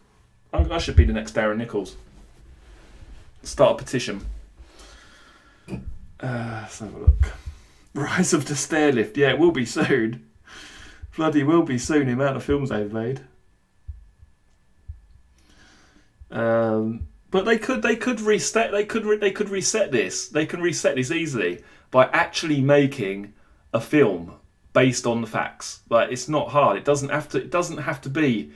I should be the next Darren Nichols. Start a petition. Let's have a look. Rise of the Stairlift. Yeah, it will be soon. Bloody will be soon. The amount of films they've made. But they could reset. They could reset this. They can reset this easily by actually making a film based on the facts. Like, it's not hard. It doesn't have to be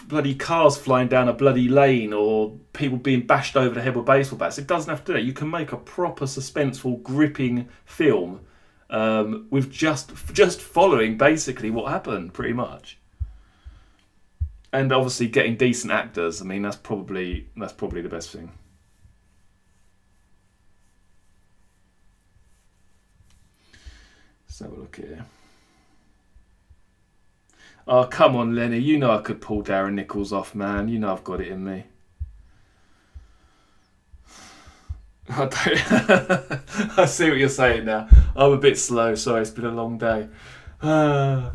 bloody cars flying down a bloody lane or people being bashed over the head with baseball bats. It doesn't have to do that. You can make a proper suspenseful, gripping film with just following basically what happened, pretty much. And obviously getting decent actors. I mean, that's probably the best thing. Let's have a look here. Oh, come on, Lenny. You know I could pull Darren Nichols off, man. You know I've got it in me. I don't. I see what you're saying now. I'm a bit slow. Sorry, it's been a long day. Yeah.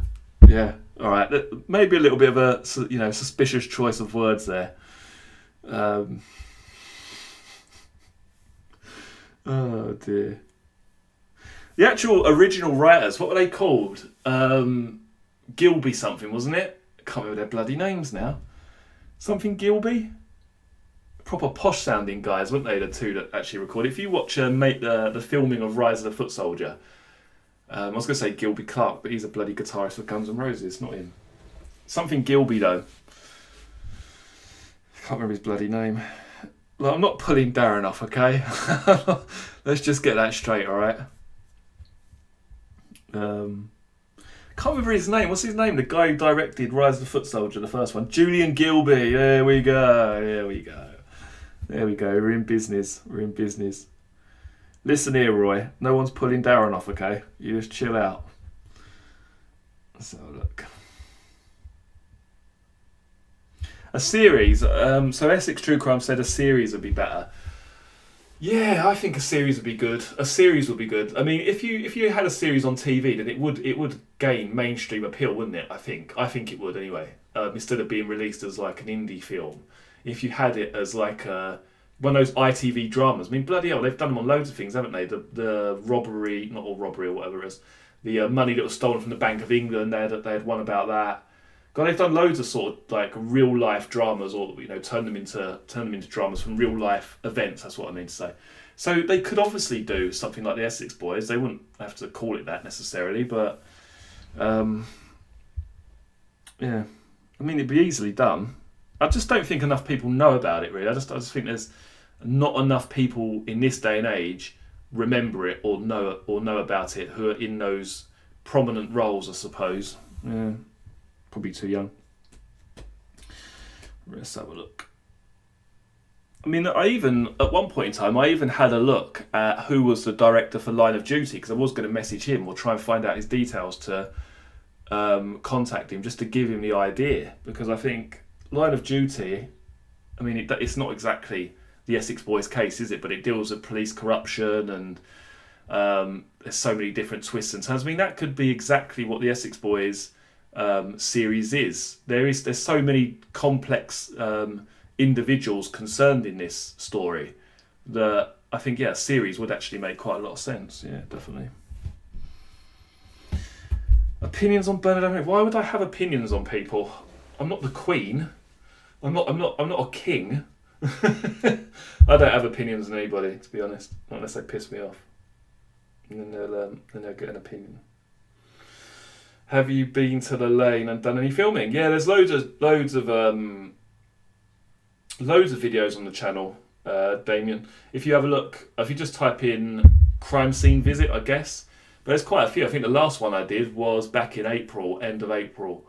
All right. Maybe a little bit of a suspicious choice of words there. Oh dear. The actual original writers, what were they called? Gilby something, wasn't it? I can't remember their bloody names now. Something Gilby? Proper posh sounding guys, weren't they, the two that actually recorded? If you watch the filming of Rise of the Foot Soldier, I was going to say Gilby Clarke, but he's a bloody guitarist for Guns N' Roses, not him. Something Gilby though. Can't remember his bloody name. Look, I'm not pulling Darren off, okay? Let's just get that straight, alright? Can't remember his name. What's his name? The guy who directed Rise of the Foot Soldier, the first one. Julian Gilby. There we go. We're in business. Listen here, Roy. No one's pulling Darren off, okay? You just chill out. Let's have a look. A series. So Essex True Crime said a series would be better. Yeah, I think a series would be good. I mean, if you had a series on TV, then it would gain mainstream appeal, wouldn't it? I think it would anyway. Instead of being released as like an indie film, if you had it as like one of those ITV dramas. I mean, bloody hell, they've done them on loads of things, haven't they? The robbery, not all robbery or whatever it is. The money that was stolen from the Bank of England. They had one about that. God, they've done loads of sort of like real life dramas, or turn them into dramas from real life events. That's what I mean to say. So they could obviously do something like the Essex Boys. They wouldn't have to call it that necessarily, but yeah, I mean it'd be easily done. I just don't think enough people know about it. Really, I just think there's not enough people in this day and age remember it or know about it who are in those prominent roles, I suppose. Yeah. Probably too young. Let's have a look. I mean, at one point in time, I even had a look at who was the director for Line of Duty, because I was going to message him or try and find out his details to contact him, just to give him the idea. Because I think Line of Duty, I mean, it's not exactly the Essex Boys case, is it? But it deals with police corruption and there's so many different twists and turns. I mean, that could be exactly what the Essex Boys series is. There's so many complex individuals concerned in this story that I think a series would actually make quite a lot of sense. Yeah, definitely. Opinions on Bernadette? Why would I have opinions on people? I'm not the Queen. I'm not a king. I don't have opinions on anybody, to be honest, not unless they piss me off, and then they'll get an opinion. Have you been to the Lane and done any filming? Yeah, there's loads of videos on the channel, Damien. If you have a look, if you just type in crime scene visit, I guess. But there's quite a few. I think the last one I did was back in April, end of April.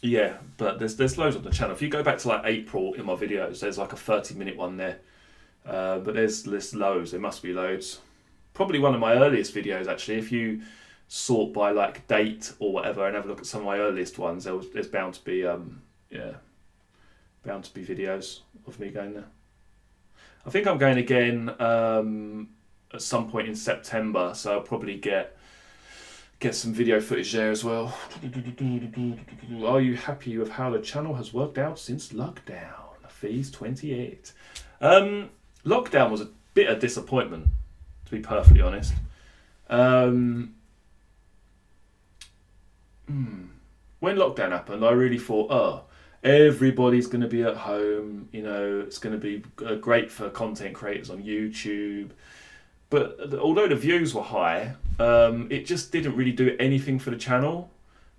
Yeah, but there's loads on the channel. If you go back to like April in my videos, there's like a 30-minute one there. But there's loads. There must be loads. Probably one of my earliest videos, actually. If you sort by like date or whatever and have a look at some of my earliest ones, there's bound to be videos of me going there. I think I'm going again at some point in September, so I'll probably get some video footage there as well. Are you happy with how the channel has worked out since lockdown? Fees 28. Lockdown was a bit of disappointment, to be perfectly honest. When lockdown happened, I really thought, everybody's going to be at home, it's going to be great for content creators on YouTube. But although the views were high, it just didn't really do anything for the channel,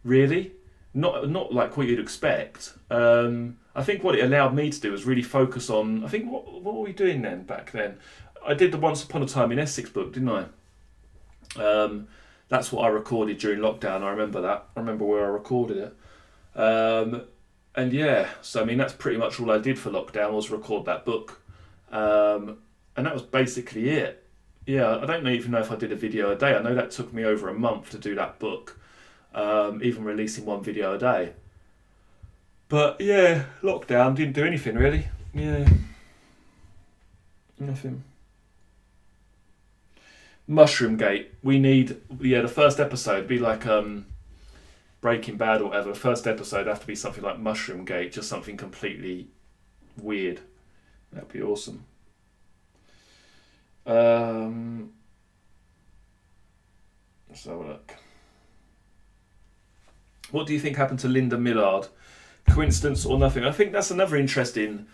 really. Not like what you'd expect. I think what it allowed me to do was really focus on, I think, what were we doing then, back then? I did the Once Upon a Time in Essex book, didn't I? That's what I recorded during lockdown. I remember that. I remember where I recorded it. And yeah, so I mean, that's pretty much all I did for lockdown was record that book. And that was basically it. Yeah, I don't even know if I did a video a day. I know that took me over a month to do that book, even releasing one video a day. But yeah, lockdown, didn't do anything really. Yeah, nothing. Mushroom Gate. We need, yeah, the first episode be like Breaking Bad or whatever. First episode have to be something like Mushroom Gate, just something completely weird. That'd be awesome. Let's have a look. What do you think happened to Linda Millard? Coincidence or nothing? I think that's another interesting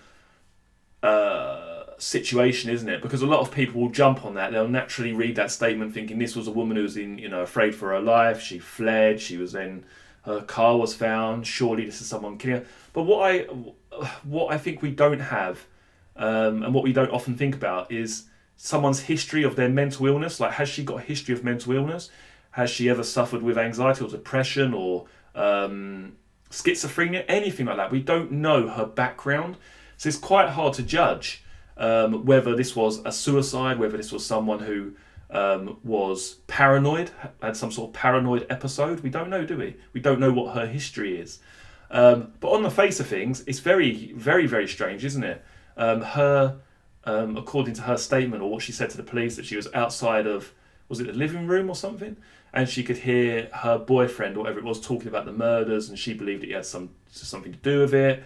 situation, isn't it? Because a lot of people will jump on that. They'll naturally read that statement thinking this was a woman who was afraid for her life. She fled. She was then, her car was found. Surely this is someone killing her. But what I think we don't have, and what we don't often think about, is someone's history of their mental illness. Like, has she got a history of mental illness? Has she ever suffered with anxiety or depression or schizophrenia? Anything like that. We don't know her background. So it's quite hard to judge whether this was a suicide, whether this was someone who was paranoid, had some sort of paranoid episode. We don't know, do we? We don't know what her history is. But on the face of things, it's very, very, very strange, isn't it? According to her statement, or what she said to the police, that she was outside of, was it the living room or something? And she could hear her boyfriend, or whatever it was, talking about the murders, and she believed he had something to do with it.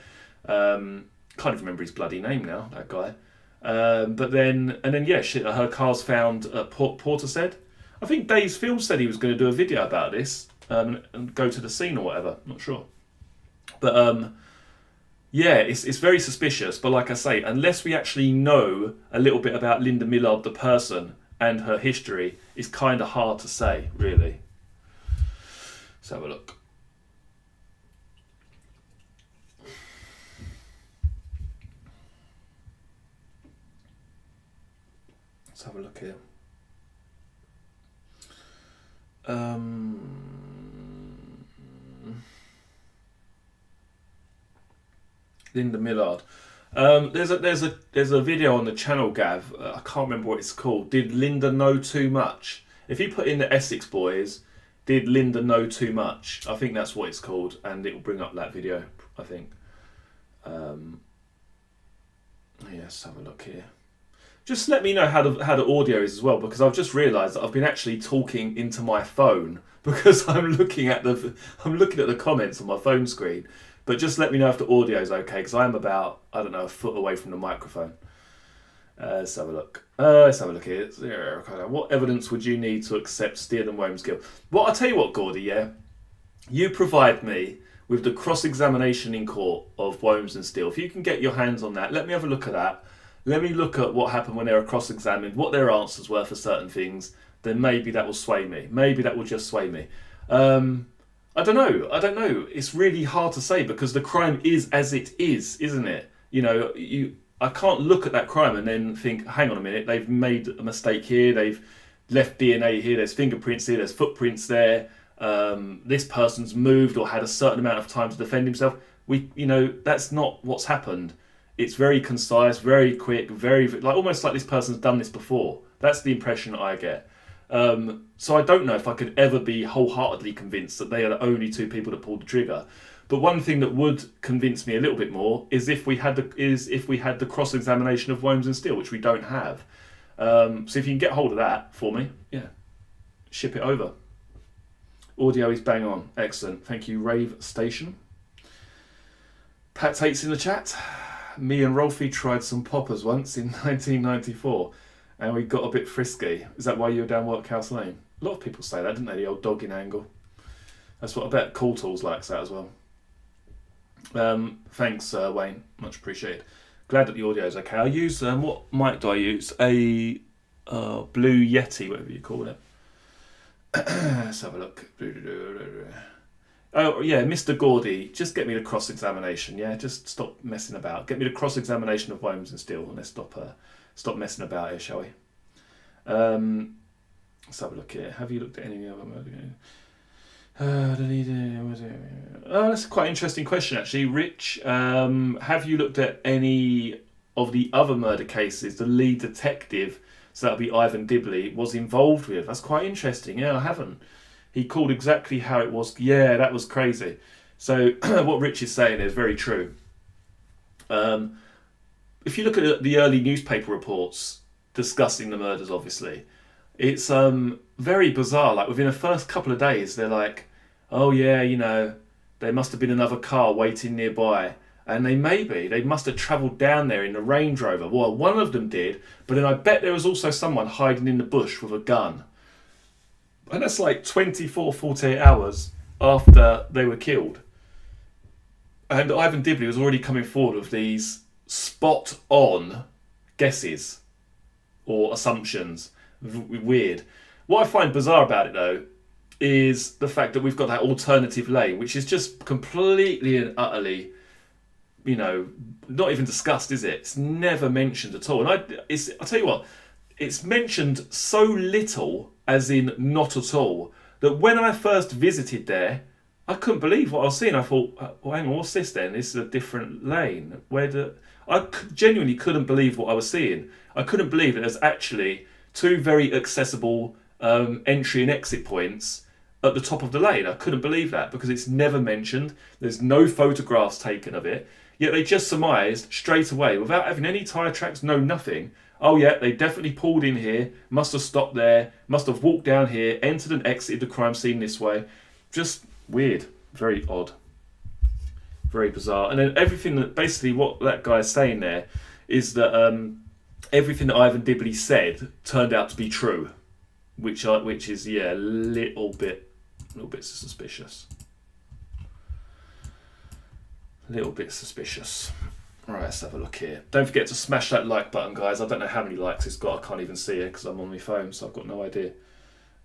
Can't even remember his bloody name now, that guy. But then, yeah, her car's found at Portishead. I think Dave's Film said he was going to do a video about this and go to the scene or whatever. Not sure. But yeah, it's very suspicious. But like I say, unless we actually know a little bit about Linda Millard, the person, and her history, it's kind of hard to say, really. Let's have a look. Let's have a look here. Linda Millard. There's a video on the channel, Gav. I can't remember what it's called. Did Linda know too much? If you put in the Essex boys, did Linda know too much? I think that's what it's called, and it will bring up that video, I think. Let's have a look here. Just let me know how the audio is as well, because I've just realised that I've been actually talking into my phone because I'm looking at the comments on my phone screen. But just let me know if the audio is okay, because I am about, I don't know, a foot away from the microphone. Let's have a look. Let's have a look here. What evidence would you need to accept Steele and Wome's guilt? Well, I'll tell you what, Gordy, yeah? You provide me with the cross-examination in court of Womes and Steele. If you can get your hands on that, let me have a look at that. Let me look at what happened when they were cross-examined, what their answers were for certain things. Then maybe that will sway me. Maybe that will just sway me. I don't know. It's really hard to say because the crime is as it is, isn't it? I can't look at that crime and then think, hang on a minute, they've made a mistake here, they've left DNA here, there's fingerprints here, there's footprints there, this person's moved or had a certain amount of time to defend himself. That's not what's happened. It's very concise, very quick, very like almost like this person's done this before. That's the impression I get. So I don't know if I could ever be wholeheartedly convinced that they are the only two people that pulled the trigger. But one thing that would convince me a little bit more is if we had the cross-examination of Womes and Steele, which we don't have. So if you can get hold of that for me, yeah, ship it over. Audio is bang on, excellent. Thank you, Rave Station. Pat Tate's in the chat. Me and Rolfie tried some poppers once in 1994. And we got a bit frisky. Is that why you were down Workhouse Lane? A lot of people say that, didn't they? The old dogging angle. That's what I bet Cool Tools likes that as well. Thanks, Wayne. Much appreciated. Glad that the audio is okay. I use, what mic do I use? A Blue Yeti, whatever you call it. Let's have a look. Oh, yeah, Mr. Gordy, just get me the cross-examination, yeah? Just stop messing about. Get me the cross-examination of Womes and Steele, and let's stop messing about here, shall we? Let's have a look here. Have you looked at any other murder? Oh, that's a quite interesting question, actually. Rich, have you looked at any of the other murder cases? The lead detective so that'll be Ivan Dibley, was involved with. That's quite interesting. Yeah, I haven't. He called exactly how it was. Yeah, that was crazy. So what Rich is saying is very true. If you look at the early newspaper reports discussing the murders, obviously, it's very bizarre. Like within the first couple of days, they're like, oh yeah, there must have been another car waiting nearby. And they must have travelled down there in the Range Rover. Well, one of them did, but then I bet there was also someone hiding in the bush with a gun. And that's like 24, 48 hours after they were killed. And Ivan Dibley was already coming forward with these spot-on guesses or assumptions. Weird. What I find bizarre about it, though, is the fact that we've got that alternative lane, which is just completely and utterly, not even discussed, is it? It's never mentioned at all. And I'll tell you what, it's mentioned so little, as in not at all, that when I first visited there, I couldn't believe what I was seeing. I thought, well, hang on, what's this then? This is a different lane. I genuinely couldn't believe what I was seeing. I couldn't believe that there's actually two very accessible entry and exit points at the top of the lane. I couldn't believe that because it's never mentioned. There's no photographs taken of it. Yet they just surmised straight away, without having any tyre tracks, no nothing. Oh yeah, they definitely pulled in here, must have stopped there, must have walked down here, entered and exited the crime scene this way. Just weird, very odd, very bizarre. And then everything that, basically what that guy's saying there is that everything that Ivan Dibley said turned out to be true, which is a little bit suspicious. A little bit suspicious. All right, let's have a look here. Don't forget to smash that like button, guys. I don't know how many likes it's got. I can't even see it because I'm on my phone, so I've got no idea.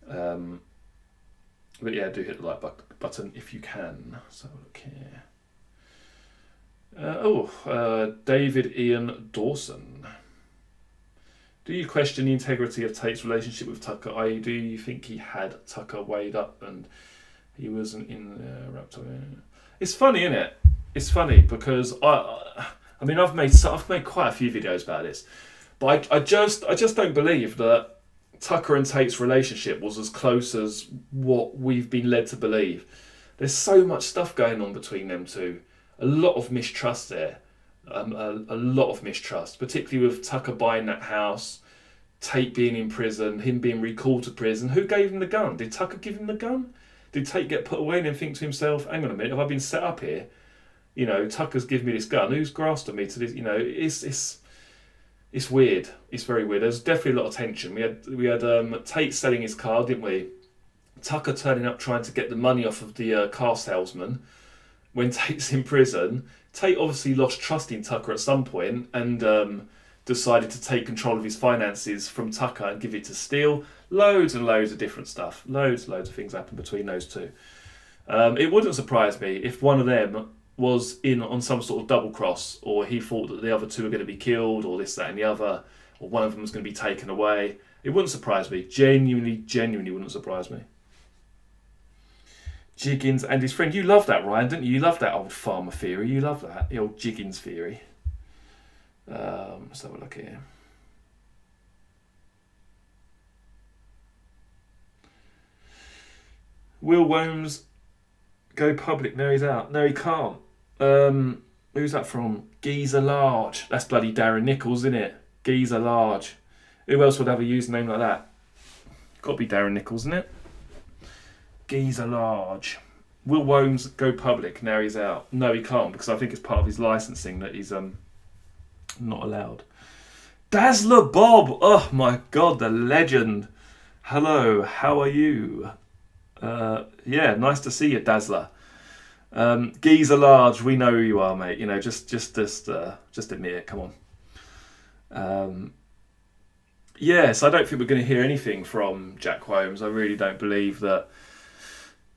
But yeah, do hit the like button if you can. Let's have a look here. David Ian Dawson. Do you question the integrity of Tate's relationship with Tucker? I.e., do you think he had Tucker weighed up and he wasn't in wrapped up? It's funny, isn't it? It's funny because I've made quite a few videos about this, but I just don't believe that Tucker and Tate's relationship was as close as what we've been led to believe. There's so much stuff going on between them two. A lot of mistrust there. A lot of mistrust, particularly with Tucker buying that house, Tate being in prison, him being recalled to prison. Who gave him the gun? Did Tucker give him the gun? Did Tate get put away and then think to himself, hang on a minute, have I been set up here? Tucker's given me this gun. Who's grasped me to this? It's weird. It's very weird. There's definitely a lot of tension. We had Tate selling his car, didn't we? Tucker turning up trying to get the money off of the car salesman. When Tate's in prison, Tate obviously lost trust in Tucker at some point and decided to take control of his finances from Tucker and give it to Steele. Loads and loads of different stuff. Loads of things happened between those two. It wouldn't surprise me if one of them was in on some sort of double cross, or he thought that the other two were going to be killed, or this, that and the other, or one of them was going to be taken away. It wouldn't surprise me. Genuinely wouldn't surprise me. Jiggins and his friend. You love that, Ryan, didn't you? You love that old farmer theory. You love that, the old Jiggins theory. Let's have a look here. Will Worms go public? No, he's out. No, he can't. Who's that from? Geezer Large. That's bloody Darren Nichols, isn't it? Geezer Large. Who else would have a username like that? Got to be Darren Nichols, isn't it? Geezer Large. Will Worms go public? Now he's out. No, he can't, because I think it's part of his licensing that he's not allowed. Dazzler Bob. Oh my God, the legend. Hello, how are you? Yeah, nice to see you, Dazzler. Geezer Large, we know who you are, mate. Just admit it. Come on. Yes, I don't think we're going to hear anything from Jack Holmes. I really don't believe that.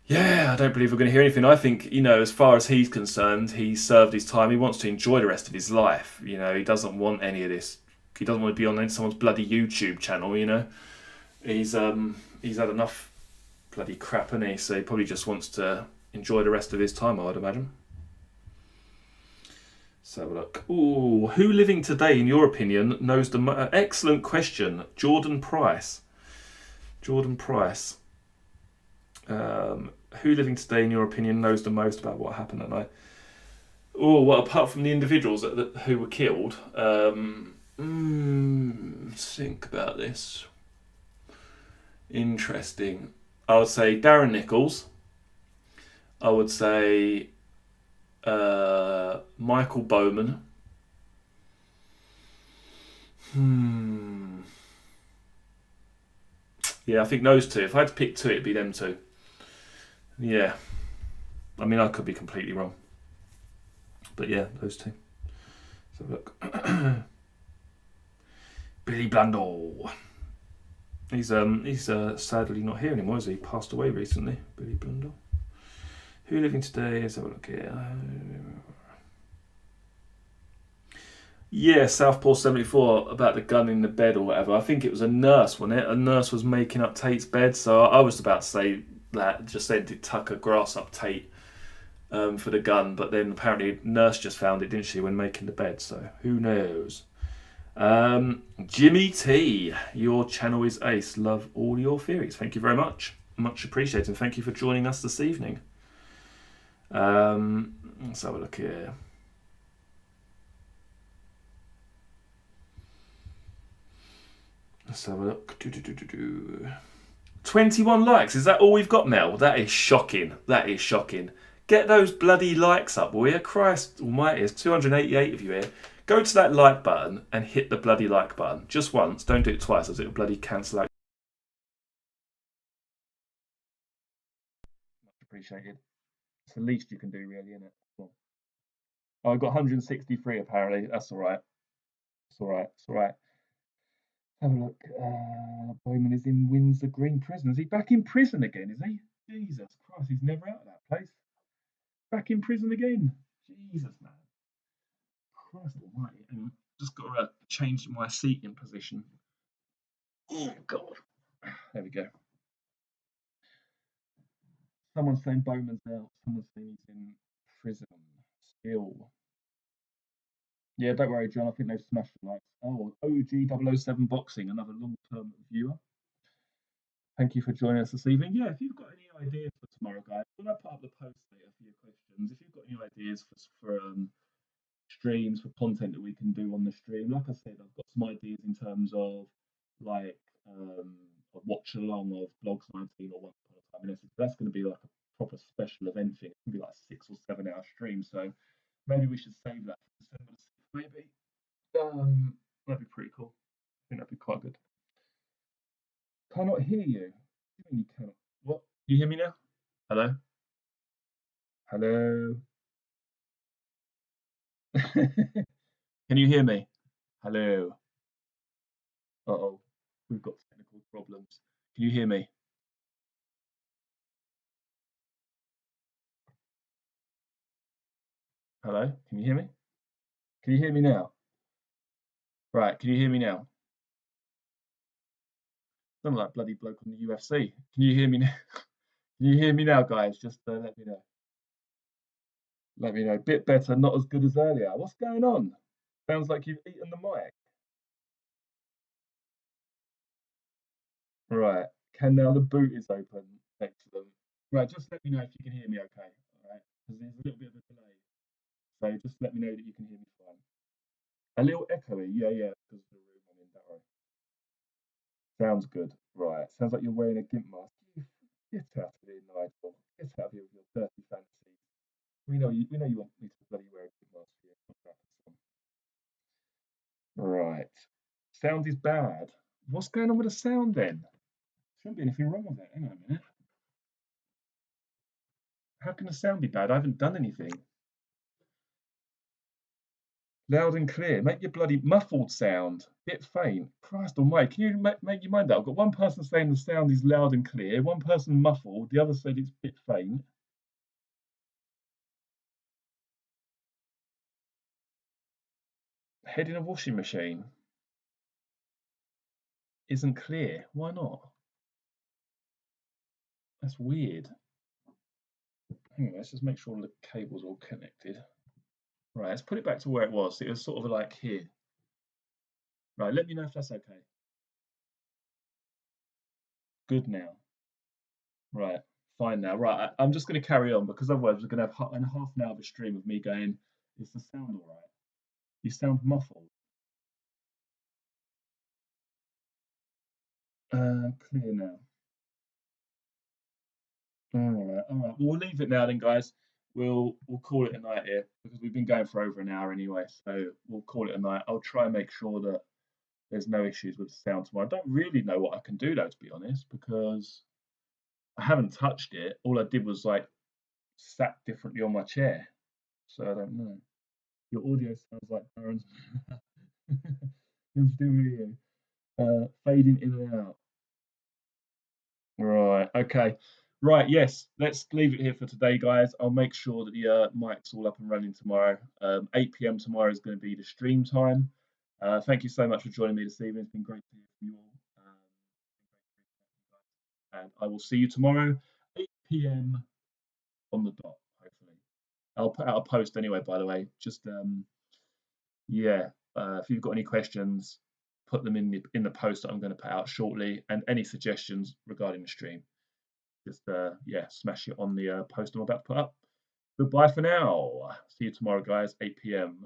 Yeah, I don't believe we're going to hear anything. I think, as far as he's concerned, he's served his time. He wants to enjoy the rest of his life. He doesn't want any of this. He doesn't want to be on someone's bloody YouTube channel. He's had enough bloody crap, hasn't he? So he probably just wants to enjoy the rest of his time, I would imagine. Let's have a look. Ooh, who living today, in your opinion, knows the excellent question? Jordan Price. Jordan Price. Who living today, in your opinion, knows the most about what happened that night? Oh, well, apart from the individuals who were killed, think about this. Interesting. I would say Darren Nichols. I would say Michael Bowman. Yeah, I think those two. If I had to pick two, it'd be them two. Yeah. I mean, I could be completely wrong. But yeah, those two. So look. Billy Blundell. He's sadly not here anymore, is he? Passed away recently. Billy Blundell. Who living today? Let's have a look here. Yeah, Southpaw 74 about the gun in the bed or whatever. I think it was a nurse, wasn't it? A nurse was making up Tate's bed, so I was about to say that, just said did Tucker grass up Tate for the gun, but then apparently nurse just found it, didn't she, when making the bed, so who knows. Jimmy T, your channel is ace. Love all your theories. Thank you very much. Much appreciated. And thank you for joining us this evening. Let's have a look here. Let's have a look. 21 likes. Is that all we've got, Mel? That is shocking. That is shocking. Get those bloody likes up, will you? Christ almighty, there's 288 of you here. Go to that like button and hit the bloody like button. Just once. Don't do it twice, as it'll bloody cancel out. Much appreciated. It's the least you can do, really, isn't it? Oh, I got 163 apparently. That's all right. It's all right. It's all right. Have a look. Bowman is in Windsor Green Prison. Is he back in prison again? Is he? Jesus Christ, he's never out of that place. Back in prison again. Jesus, man. Christ almighty. Hang on. Just got to change my seating position. Oh, God. There we go. Someone's saying Bowman's out. Someone's saying he's in prison still. Yeah, don't worry, John. I think they've smashed the lights. Oh, OG007 Boxing, another long-term viewer. Thank you for joining us this evening. Yeah, if you've got any ideas for tomorrow, guys, when I put up the post later for your questions, if you've got any ideas for streams, for content that we can do on the stream, like I said, I've got some ideas in terms of like a watch along of Blogs 19 or Once Upon a Time in Essex. That's going to be like a proper special event thing. It's going to be like a 6 or 7 hour stream. So maybe we should save that for December 6th, maybe. That'd be pretty cool. I think that'd be quite good. Cannot hear you. What do you mean you cannot? What? You hear me now? Hello? Hello? Can you hear me? Hello? Uh-oh. We've got technical problems. Can you hear me? Hello? Can you hear me? Can you hear me now? Right, can you hear me now? Sound like bloody bloke on the UFC. Can you hear me now? Can you hear me now, guys? Just let me know. Let me know. Bit better, not as good as earlier. What's going on? Sounds like you've eaten the mic. Right. Can now the boot is open next to them. Right, just let me know if you can hear me okay. All right. Because there's a little bit of a delay. So just let me know that you can hear me fine. A little echoey, yeah, because of the room I'm in, don't worry. Sounds good. Right. Sounds like you're wearing a gimp mask. Get out of here, Nigel. Get out of here with your dirty fantasies. We know you want me to bloody wear a gimp mask for you. Right. Sound is bad. What's going on with the sound then? Shouldn't be anything wrong with it. Hang on a minute. How can the sound be bad? I haven't done anything. Loud and clear. Make your bloody muffled sound. Bit faint. Christ almighty. Can you make your mind up? I've got one person saying the sound is loud and clear, one person muffled, the other said it's bit faint. Head in a washing machine isn't clear. Why not? That's weird. Hang on, let's just make sure the cable's all connected. Right, let's put it back to where it was. It was sort of like here. Right, let me know if that's okay. Good now. Right, fine now. Right, I'm just going to carry on because otherwise we're going to have half an hour of a stream of me going, is the sound all right? You sound muffled. Clear now. All right, all right. Well, we'll leave it now then, guys. We'll call it a night here because we've been going for over an hour anyway. So we'll call it a night. I'll try and make sure that there's no issues with the sound tomorrow. I don't really know what I can do though, to be honest, because I haven't touched it. All I did was like sat differently on my chair. So I don't know. Your audio sounds like Darren's. Can still hear you. Fading in and out. Right. Okay. Right. Yes. Let's leave it here for today, guys. I'll make sure that the mic's all up and running tomorrow. 8 p.m. tomorrow is going to be the stream time. Thank you so much for joining me this evening. It's been great to hear from you all. And I will see you tomorrow, 8 p.m. on the dot, hopefully. I'll put out a post anyway, by the way. Just yeah, if you've got any questions, put them in the post that I'm going to put out shortly, and any suggestions regarding the stream, just yeah, smash it on the post I'm about to put up. Goodbye for now. See you tomorrow, guys, 8 p.m.